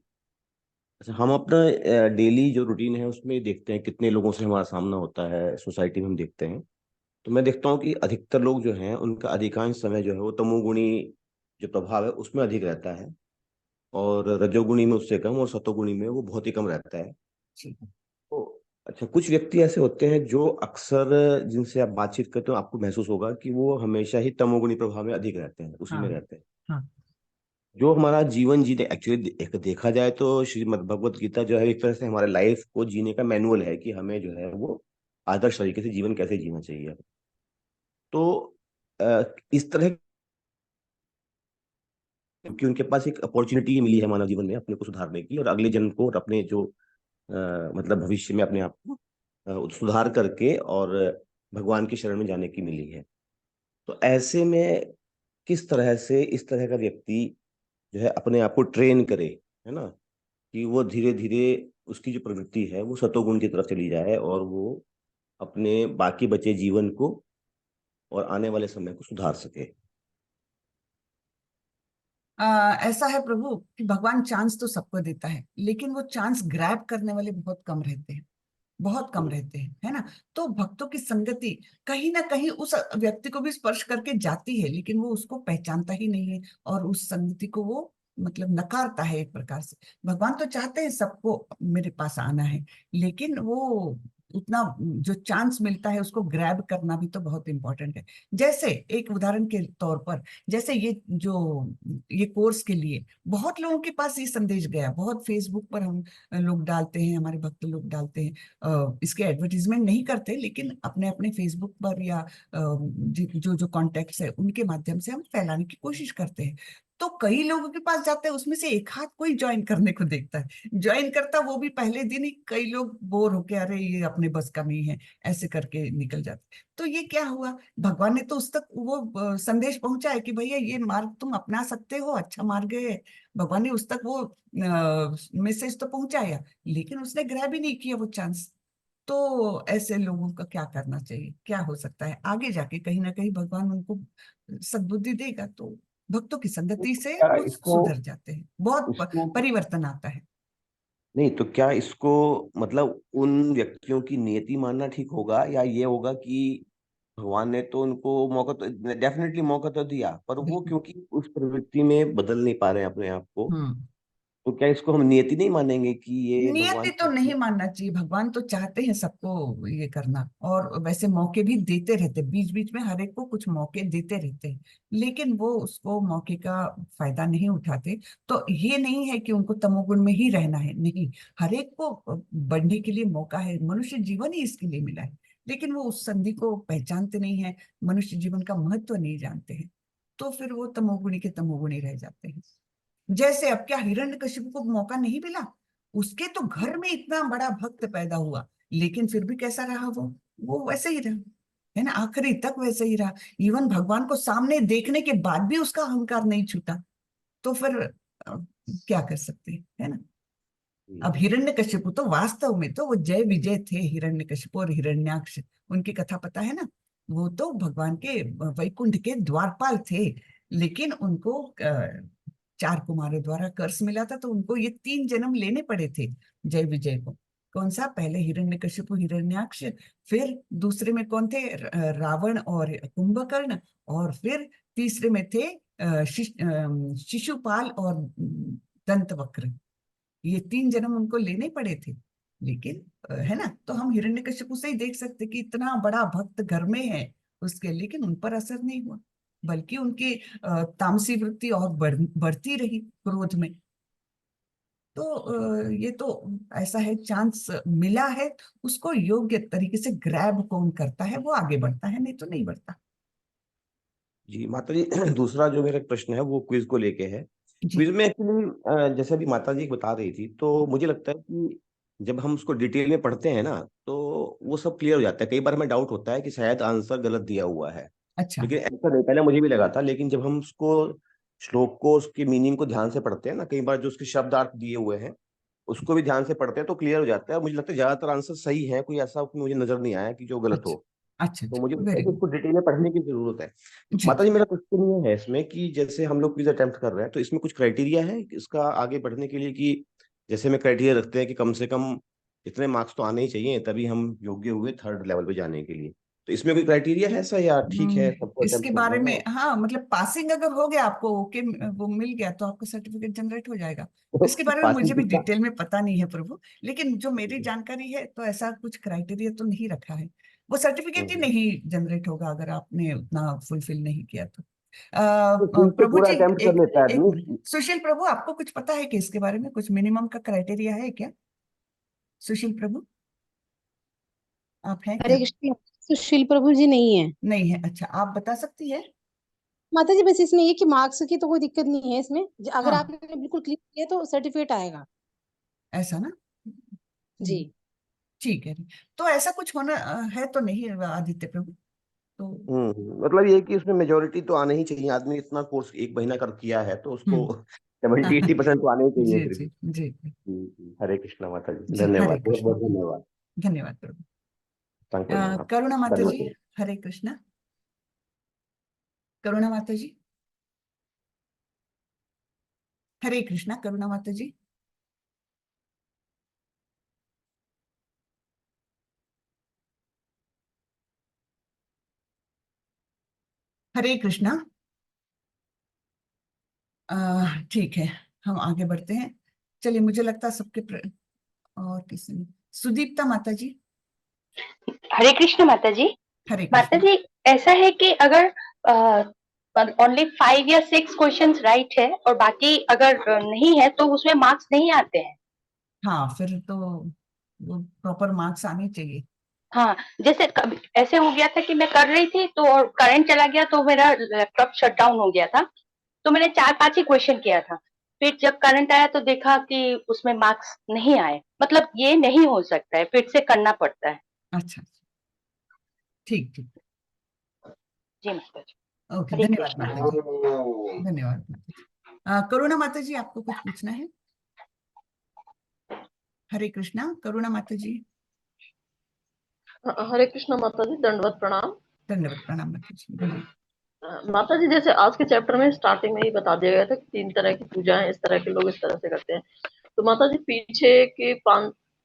अच्छा, हम अपना डेली जो रूटीन है उसमें देखते हैं कितने लोगों से हमारा सामना होता है, सोसाइटी में हम देखते हैं। तो मैं देखता हूँ कि अधिकतर लोग जो हैं उनका अधिकांश समय जो है वो तमोगुणी जो प्रभाव है उसमें अधिक रहता है, और रजोगुणी में उससे कम, और सतोगुणी में वो बहुत ही कम रहता है। जी। तो अच्छा, कुछ व्यक्ति ऐसे होते हैं जो अक्सर जिनसे आप बातचीत करते हो आपको महसूस होगा कि वो हमेशा ही तमोगुणी प्रभाव में अधिक रहते हैं, उसी हाँ में रहते हैं। हाँ जो हमारा जीवन जीने, एक्चुअली एक देखा जाए तो श्रीमद् भगवत गीता जो है एक तरह से हमारे लाइफ को जीने का मैनुअल है कि हमें जो है वो आदर्श तरीके से जीवन कैसे जीना चाहिए। तो इस तरह, क्योंकि उनके पास एक अपॉर्चुनिटी मिली है मानव जीवन में अपने को सुधारने की, और अगले जन्म को और अपने जो मतलब भविष्य में अपने आप को सुधार करके और भगवान की शरण में जाने की मिली है। तो ऐसे में किस तरह से इस तरह का व्यक्ति जो है अपने आप को ट्रेन करे, है ना, कि वो धीरे धीरे उसकी जो प्रवृत्ति है वो सतोगुण की तरफ चली जाए और वो अपने बाकी बचे जीवन को और आने वाले समय को सुधार सके। ऐसा है प्रभु कि भगवान चांस तो सबको देता है, लेकिन वो चांस ग्रैब करने वाले बहुत कम रहते हैं, बहुत कम रहते हैं, है ना। तो भक्तों की संगति कहीं ना कहीं उस व्यक्ति को भी स्पर्श करके जाती है, लेकिन वो उसको पहचानता ही नहीं है, और उस संगति को वो मतलब नकारता है एक प्रकार से। भगवान तो चाहते हैं सबको मेरे पास आना है, लेकिन वो उतना जो चांस मिलता है उसको ग्रैब करना भी तो बहुत इंपॉर्टेंट है। जैसे एक उदाहरण के तौर पर, जैसे ये कोर्स के लिए बहुत लोगों के पास ये संदेश गया, बहुत फेसबुक पर हम लोग डालते हैं, हमारे भक्त लोग डालते हैं, इसके एडवर्टीजमेंट नहीं करते, लेकिन अपने अपने फेसबुक पर या जो जो कॉन्टेक्ट्स है उनके माध्यम से हम फैलाने की कोशिश करते हैं। तो कई लोगों के पास जाते हैं, उसमें से एक हाथ कोई ज्वाइन करने को देखता है, ज्वाइन करता वो भी पहले दिन ही, कई लोग बोर होके अरे ये अपने बस का नहीं है ऐसे करके निकल जाते। तो ये क्या हुआ, भगवान ने तो उस तक वो संदेश पहुंचाया कि भैया ये मार्ग तुम अपना सकते हो, अच्छा मार्ग है। भगवान ने उस तक वो मैसेज तो पहुंचाया, लेकिन उसने ग्रैब ही नहीं किया वो चांस। तो ऐसे लोगों का क्या करना चाहिए, क्या हो सकता है आगे जाके, कहीं ना कहीं भगवान उनको सद्बुद्धि देगा, तो भक्तों की संगति से क्या वो इसको सुधर जाते हैं, बहुत इसको परिवर्तन आता है। नहीं तो क्या इसको मतलब उन व्यक्तियों की नियति मानना ठीक होगा, या ये होगा कि भगवान ने तो उनको मौका तो डेफिनेटली मौका तो दिया, पर वो बिल्कुल। क्योंकि उस प्रवृत्ति में बदल नहीं पा रहे हैं अपने आप को, हम्म। तो क्या इसको हम नियति नहीं मानेंगे कि ये नियति भगवान तो नहीं की। मानना चाहिए, भगवान तो चाहते हैं सबको ये करना, और वैसे मौके भी देते रहते, बीच बीच में हर एक को कुछ मौके देते रहते हैं, लेकिन वो उसको मौके का फायदा नहीं उठाते। तो ये नहीं है कि उनको तमोगुण में ही रहना है, नहीं, हर एक को बढ़ने के लिए मौका है, मनुष्य जीवन ही इसके लिए मिला है, लेकिन वो उस संधि को पहचानते नहीं है, मनुष्य जीवन का महत्व नहीं जानते हैं, तो फिर वो तमोगुणी के तमोगुणी रह जाते हैं। जैसे अब क्या हिरण्यकशिपु को मौका नहीं मिला, उसके तो घर में इतना बड़ा भक्त पैदा हुआ, लेकिन फिर भी कैसा रहा वो वैसे ही रहा, है ना, आखिरी तक वैसे ही रहा। इवन भगवान को सामने देखने के बाद भी उसका अहंकार नहीं छूटा, तो फिर क्या कर सकते हैं, है ना। अब हिरण्यकशिपु तो वास्तव में तो वो जय विजय थे, हिरण्यकशिपु और हिरण्याक्ष, उनकी कथा पता है ना। वो तो भगवान के वैकुंठ के द्वारपाल थे, लेकिन उनको 4 कुमारों द्वारा कर्ष मिला था, तो उनको ये 3 जन्म लेने पड़े थे जय विजय को। कौन सा? पहले हिरण्यकशिपु हिरण्याक्ष, फिर दूसरे में कौन थे? रावण और कुंभकर्ण, और फिर तीसरे में थे शिशुपाल और दंतवक्र। ये 3 जन्म उनको लेने पड़े थे। लेकिन है ना, तो हम हिरण्यकशिपु से ही देख सकते कि इतना बड़ा भक्त घर में है उसके, लेकिन उन पर असर नहीं हुआ, बल्कि उनकी तामसी वृत्ति और बढ़ती रही क्रोध में। तो ये तो ऐसा है, चांस मिला है, उसको योग्य तरीके से ग्रैब कौन करता है वो आगे बढ़ता है, नहीं तो नहीं बढ़ता। जी माता जी, दूसरा जो मेरा प्रश्न है वो क्विज को लेके है। जी। क्विज में एक्चुअली जैसे अभी माता जी बता रही थी, तो मुझे लगता है कि जब हम उसको डिटेल में पढ़ते हैं ना, तो वो सब क्लियर हो जाता है। कई बार हमें डाउट होता है कि शायद आंसर गलत दिया हुआ है, अच्छा। लेकिन ऐसा नहीं, पहले मुझे भी लगा था, लेकिन जब हम उसको श्लोक को उसकी मीनिंग को ध्यान से पढ़ते हैं ना, कई बार जो उसके शब्दार्थ दिए हुए हैं उसको भी ध्यान से पढ़ते हैं तो क्लियर हो जाता है। मुझे लगता है ज्यादातर आंसर सही है, कोई ऐसा मुझे नजर नहीं आया कि जो गलत अच्छा हो। अच्छा तो अच्छा, मुझे लगता है वेरी कि गुड। उसको डिटेल में पढ़ने की जरूरत है। जी माता जी, मेरा क्वेश्चन ये है इसमें कि जैसे हम लोग क्विज अटेम्प्ट कर रहे हैं, तो इसमें कुछ क्राइटेरिया है इसका आगे बढ़ने के लिए, कि जैसे में क्राइटेरिया रखते हैं कि कम से कम इतने मार्क्स तो आने ही चाहिए तभी हम योग्य हुए थर्ड लेवल पे जाने के लिए। तो इसमें कोई क्राइटेरिया है ऐसा, या ठीक है सबको इसके अटेम्प्ट कर बारे रहे में, हाँ मतलब पासिंग अगर हो गया आपको, ओके वो मिल गया, तो आपका सर्टिफिकेट जनरेट हो जाएगा। इसके हैं? बारे में पासिंग मुझे भी कितना? डिटेल में पता नहीं है प्रभु, लेकिन जो मेरी जानकारी है तो ऐसा कुछ क्राइटेरिया तो नहीं रखा है। वो सर्टिफिकेट ही हम्म। नहीं जनरेट होगा अगर आपने उतना फुलफिल नहीं किया तो। तो क्विज तो प्रभु पूरा जी, अटेम्प्ट कर एक लेता है एक आदमी। मिनट, सुशील प्रभु, आपको कुछ पता है कि इसके बारे में कुछ मिनिमम का क्राइटेरिया है क्या? सुशील प्रभु, आप हैं क्या? हरे कृष्ण। सुशील प्रभु जी नहीं है। नहीं है? अच्छा, आप बता सकती है। माता जी, बस इसमें ये कि मार्क्स की तो कोई दिक्कत नहीं है इसमें। अगर हाँ, आपने बिल्कुल क्लियर किया तो सर्टिफिकेट आएगा। ऐसा ना। जी। ठीक है। तो ऐसा कुछ होना है तो नहीं आदित्य प्रभु? तो मतलब ये है कि उसमें मेजोरिटी तो आने ही चाहिए। आदमी इतना कोर्स 1 महीना कर किया है तो उसको हम्म। 70-80% तो आने ही चाहिए जी फिर भी। जी जी हरे कृष्णा माता जी, जी, हरे धन्यवाद, बहुत कृष्ण। बहुत धन्यवाद। धन्यवाद प्रभु। संकुल करुणा माता जी, धन्यवाद। हरे कृष्ण। करुणा माता जी, हरे कृष्णा। करुणा माता जी, हरे कृष्णा। ठीक है, हम आगे बढ़ते हैं। चलिए, मुझे लगता है और किसी ने, सुदीप्ता माता जी। हरे कृष्ण माता जी। हरे माता कृष्ण। जी, ऐसा है कि अगर ओनली 5 या 6 क्वेश्चंस राइट है और बाकी अगर नहीं है तो उसमें मार्क्स नहीं आते हैं। हाँ, फिर तो वो प्रॉपर मार्क्स आने चाहिए। हाँ, जैसे ऐसे हो गया था कि मैं कर रही थी तो और करंट चला गया तो मेरा लैपटॉप शट डाउन हो गया था। तो मैंने 4-5 ही क्वेश्चन किया था। फिर जब करंट आया तो देखा कि उसमें मार्क्स नहीं आए। मतलब ये नहीं हो सकता है, फिर से करना पड़ता है। अच्छा, ठीक ठीक। जी माता जी। ओके, हरे धन्यवाद कृष्ण। माता जी। धन्यवाद माता जी। करुणा माता जी, आपको कुछ पूछना है? हरे कृष्णा। करुणा माता जी। हरे कृष्ण माता जी, दंडवत प्रणाम। धन्यवाद, प्रणाम माता जी, बोलिए। माता जी, जैसे आज के चैप्टर में स्टार्टिंग में ही बता दिया गया था कि 3 तरह की पूजाएं इस तरह के लोग इस तरह से करते हैं। तो माता जी, पीछे के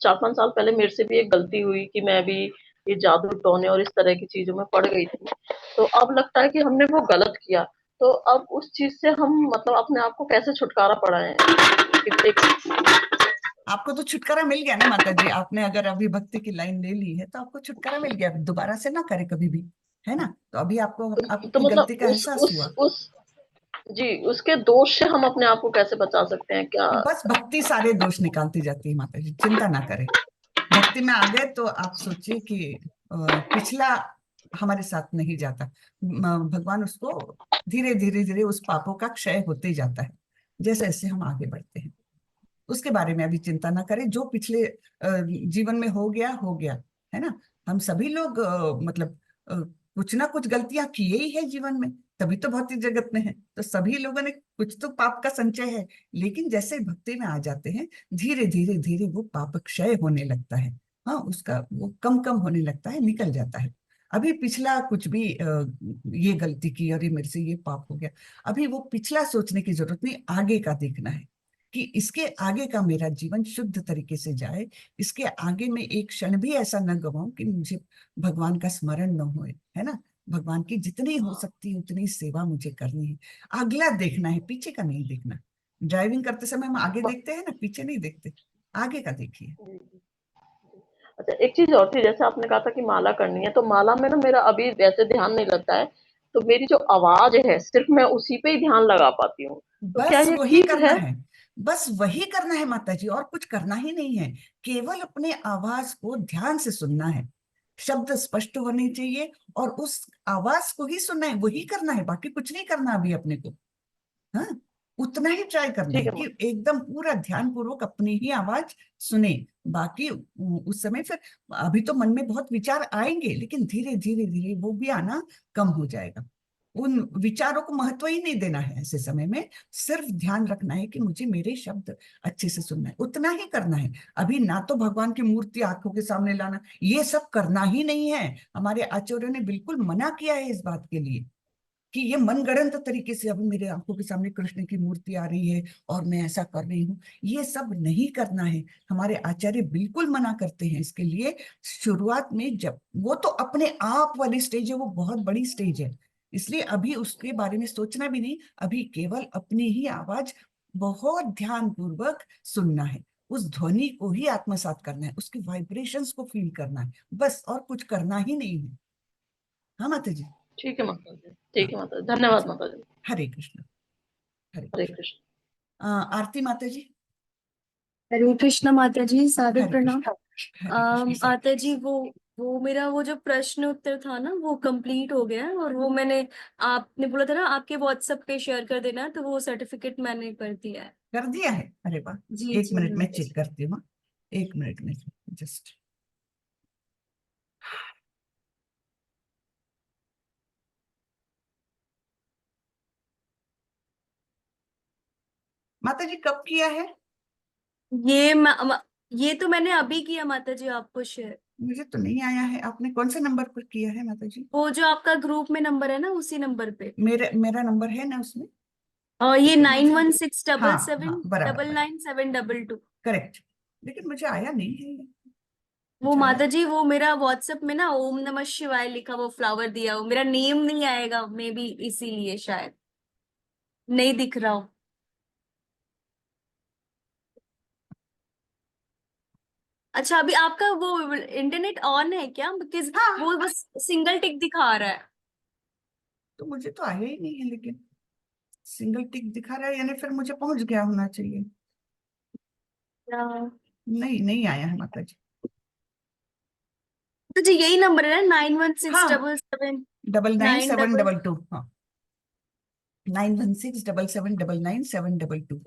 4-5 साल पहले मेरे से भी एक गलती हुई कि मैं भी ये जादू टोने और इस तरह की चीजों में पड़ गई थी। तो अब लगता है कि हमने वो गलत किया। तो अब उस चीज से हम मतलब अपने आप को कैसे छुटकारा पाएं? आपको तो छुटकारा मिल गया ना माता जी, आपने अगर अभी भक्ति की लाइन ले ली है तो आपको छुटकारा मिल गया, दोबारा से ना करे कभी भी, है ना? तो अभी आपको तो आपकी गलती मतलब का एहसास हुआ। उस जी, उसके दोष से हम अपने आप को कैसे बचा सकते हैं क्या? बस भक्ति सारे दोष निकालती जाती है माता जी, चिंता ना करें। भक्ति में आ गए तो आप सोचिए कि पिछला हमारे साथ नहीं जाता। भगवान उसको धीरे धीरे धीरे उस पापों का क्षय होते जाता है जैसे जैसे हम आगे बढ़ते हैं। उसके बारे में अभी चिंता ना करें, जो पिछले जीवन में हो गया, है ना? हम सभी लोग मतलब कुछ ना कुछ गलतियां किए ही है जीवन में, तभी तो भौतिक जगत में है। तो सभी लोगों ने कुछ तो पाप का संचय है, लेकिन जैसे भक्ति में आ जाते हैं धीरे धीरे धीरे वो पाप क्षय होने लगता है। हाँ, उसका वो कम कम होने लगता है, निकल जाता है। अभी पिछला कुछ भी ये गलती की और ये मेरे से ये पाप हो गया, अभी वो पिछला सोचने की जरूरत नहीं, आगे का देखना है कि इसके आगे का मेरा जीवन शुद्ध तरीके से जाए, इसके आगे में एक क्षण भी ऐसा न गवाऊं कि मुझे भगवान का स्मरण न होए, है ना। भगवान की जितनी हो सकती है उतनी सेवा मुझे करनी है, अगला देखना है, पीछे का नहीं देखना। ड्राइविंग करते समय हम आगे देखते हैं ना, पीछे नहीं देखते, आगे का देखिए। अच्छा, एक चीज और थी, जैसे आपने कहा था कि माला करनी है, तो माला में ना मेरा अभी वैसे ध्यान नहीं लगता है, तो मेरी जो आवाज है सिर्फ मैं उसी पे ही ध्यान लगा पाती हूँ, तो क्या बस ये वही ठीक करना है? है, बस वही करना है माता जी, और कुछ करना ही नहीं है। केवल अपने आवाज को ध्यान से सुनना है, शब्द स्पष्ट होने चाहिए और उस आवाज को ही सुनना है, वही करना है, बाकी कुछ नहीं करना अभी अपने को। हाँ, उतना ही ट्राई करना ठीक है है कि माँ। एकदम पूरा ध्यान पूर्वक अपनी ही आवाज सुने। बाकी उस समय फिर, अभी तो मन में बहुत विचार आएंगे, लेकिन धीरे धीरे धीरे वो भी आना कम हो जाएगा। उन विचारों को महत्व ही नहीं देना है ऐसे समय में, सिर्फ ध्यान रखना है कि मुझे मेरे शब्द अच्छे से सुनना है, उतना ही करना है। अभी ना तो भगवान की मूर्ति आंखों के सामने लाना, ये सब करना ही नहीं है। हमारे आचार्यों ने बिल्कुल मना किया है इस बात के लिए कि ये मनगढ़ंत तरीके से अभी मेरे आंखों के सामने कृष्ण की मूर्ति आ रही है और मैं ऐसा कर रही हूँ, ये सब नहीं करना है। हमारे आचार्य बिल्कुल मना करते हैं इसके लिए। शुरुआत में जब वो तो अपने आप वाली स्टेज है, वो बहुत बड़ी स्टेज है, इसलिए अभी उसके बारे में सोचना भी नहीं। अभी केवल अपनी ही आवाज बहुत ध्यान पूर्वक सुनना है, उस ध्वनि को ही आत्मसात करना है, उसके वाइब्रेशंस को फील करना है, बस, और कुछ करना ही नहीं है। हाँ माता जी। ठीक है माता जी, हाँ, ठीक है माता जी, धन्यवाद जी। माता जी। हरे कृष्ण, हरे हरे कृष्ण। कृष्ण। आरती माता जी। हरे कृष्ण माता जी, सादर हरे प्रणाम। कृष्ण, हरे कृष्ण सब। माता जी, वो मेरा वो जो प्रश्न उत्तर था ना, वो कंप्लीट हो गया है, और वो मैंने, आपने बोला था ना आपके व्हाट्सएप पे शेयर कर देना, तो वो सर्टिफिकेट मैंने कर दिया है। कर दिया है, अरे वाह। जी एक जी मिनट में माता चेक जी। करती हूँ, एक मिनट में, जस्ट। माता जी कब किया है? ये तो मैंने अभी किया माता जी, आपको शेयर। मुझे तो नहीं आया है। आपने कौन से नंबर पर किया है माता जी? वो जो आपका ग्रुप में नंबर है ना, उसी नंबर पे। मेरा नंबर है ना उसमें? और ये लेकिन नाइन मुझे, वन सिक्स हाँ डबल हाँ, सेवन बराबर डबल बराबर, nine seven double two correct, लेकिन मुझे आया नहीं है ये। वो कुछ आया? माता जी, वो मेरा व्हाट्सएप में ना ओम नमः शिवाय लिखा, वो फ्लावर दिया, वो मेरा नेम नहीं आएगा, मे बी इसीलिए शायद नहीं दिख रहा हो। अच्छा, अभी आपका वो इंटरनेट ऑन है क्या? बिकॉज हाँ, वो बस सिंगल टिक दिखा रहा है। तो मुझे तो आया ही नहीं है, लेकिन सिंगल टिक दिखा रहा है, यानी फिर मुझे पहुंच गया होना चाहिए। हाँ। नहीं, नहीं आया है माता जी। तो जी यही नंबर है ना, 9167 हाँ, double seven double nine nine seven double double two हाँ, 9167799722।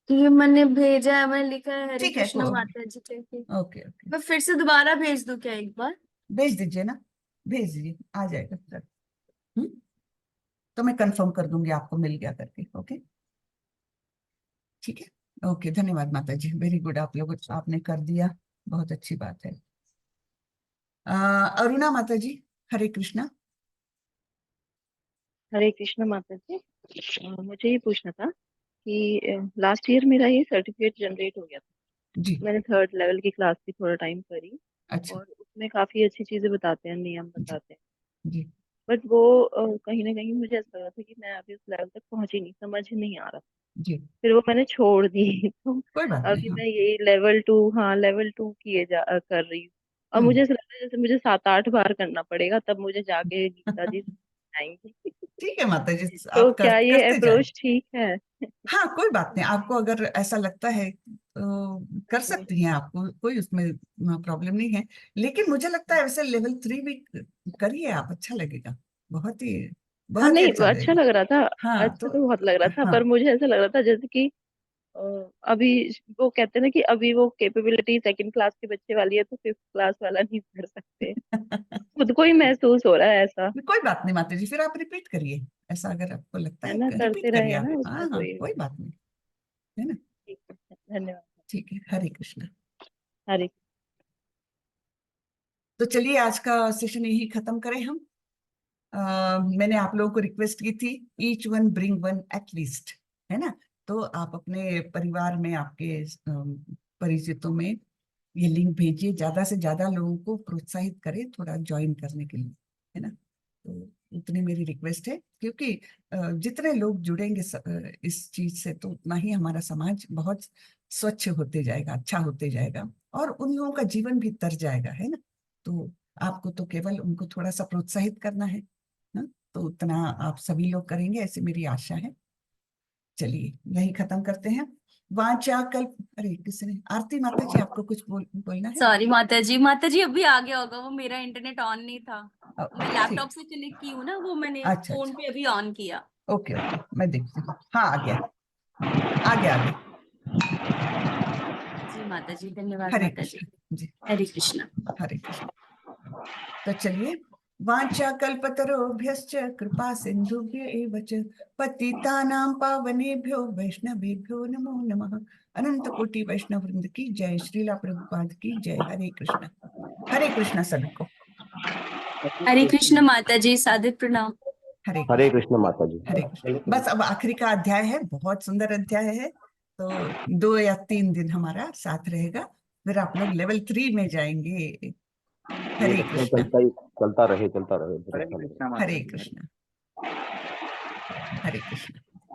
ये मैंने भेजा है, मैंने लिखा है हरे ठीक है, कृष्ण माता जी करके। ओके ओके, मैं फिर से दोबारा भेज दूं क्या एक बार? भेज दीजिए ना, भेज दीजिए, आ जाएगा सर। हम्म, तो मैं कंफर्म कर दूंगी आपको मिल गया करके। ओके, ठीक है, ओके, धन्यवाद माता जी, वेरी गुड, आप लोग आपने कर दिया, बहुत अच्छी बात है। अरुणा माता जी, हरे कृष्णा। हरे कृष्ण माता जी। मुझे ये पूछना था कि लास्ट ईयर मेरा ये सर्टिफिकेट जनरेट हो गया था। जी, मैंने थर्ड लेवल की क्लास भी थोड़ा टाइम करी, अच्छा, और उसमें काफी अच्छी चीजें बताते हैं, नियम जी, बताते हैं। जी, बट वो कहीं ना कहीं मुझे ऐसा लगा था कि मैं अभी उस लेवल तक पहुंची नहीं, समझ ही नहीं आ रहा। जी, फिर वो मैंने छोड़ दी तो कोई बात नहीं, अभी हाँ। मैं यही लेवल 2, हाँ लेवल 2 कर रही हूँ। और मुझे हम्म, ऐसा लगता है जैसे मुझे 7-8 बार करना पड़ेगा, तब मुझे जाके गीता जी आएंगी। ठीक है माता जी, तो आप क्या ये करते जाए। अप्रोच ठीक है? हाँ, कोई बात नहीं, आपको अगर ऐसा लगता है तो कर सकती हैं, आपको कोई उसमें प्रॉब्लम नहीं है। लेकिन मुझे लगता है वैसे लेवल 3 भी करिए आप, अच्छा लगेगा, हाँ बहुत ही नहीं, अच्छा अच्छा लगेगा। लग रहा था। हाँ अच्छा तो, तो बहुत लग रहा था, हाँ। पर मुझे ऐसा लग रहा था जैसे कि अ, अभी वो कहते हैं ना कि अभी वो कैपेबिलिटी सेकंड क्लास के बच्चे वाली है, तो फिफ्थ क्लास वाला नहीं पढ़ सकते। खुद को ही महसूस हो रहा है ऐसा। कोई बात नहीं माता जी, फिर आप रिपीट करिए, ऐसा अगर आपको लगता है है, ना, रिपीट करते करिए रहे आप, ना, हाँ उसमें हाँ, कोई। कोई बात नहीं, है ना। ठीक है, धन्यवाद। ठीक है, हरे कृष्ण। हरे। तो चलिए आज का सेशन यही खत्म करें हम। मैंने आप लोगों को रिक्वेस्ट की थी each one bring one at least, है ना। तो आप अपने परिवार में, आपके परिचितों में ये लिंक भेजिए, ज्यादा से ज्यादा लोगों को प्रोत्साहित करें थोड़ा ज्वाइन करने के लिए, है ना। तो उतनी मेरी रिक्वेस्ट है, क्योंकि जितने लोग जुड़ेंगे इस चीज से, तो उतना ही हमारा समाज बहुत स्वच्छ होते जाएगा, अच्छा होते जाएगा, और उन लोगों का जीवन भी तर जाएगा, है ना। तो आपको तो केवल उनको थोड़ा सा प्रोत्साहित करना है ना, तो उतना आप सभी लोग करेंगे ऐसी मेरी आशा है। चलिए यही खत्म करते हैं। वाचा कल्प, अरे किसने, आरती माता जी आपको कुछ बोलना है? सॉरी माता जी अभी आ गया होगा, वो मेरा इंटरनेट ऑन नहीं था। मैं लैपटॉप से कनेक्ट की हूँ ना, वो मैंने अच्छा, फोन पे अभी ऑन किया। ओके ओके, मैं देखती हूँ। हाँ आ गया आ गया आ गया। जी माता जी, धन्यवाद हरे माता जी। कृष्ण जी, हरे कृष्णा। हरे कृष्ण। तो चलिए, वाचा कल्पतरुभ्यश्च कृपा सिंधुभ्य एव च पतितानां पावनेभ्यो वैष्णवेभ्यो नमो नमः। अनंत कोटि वैष्णव वृंद की जय, श्रीला प्रभुपाद की जय। हरे कृष्ण सभी को। हरे कृष्ण माता जी, सादर प्रणाम। हरे कृष्ण माता जी। हरे कृष्ण। बस अब आखिरी का अध्याय है, बहुत सुंदर अध्याय है, तो 2 या 3 दिन हमारा साथ रहेगा, फिर आप लोग लेवल 3 में जाएंगे। हरे कृष्ण। चलता रहे हरे कृष्ण। हरे कृष्ण।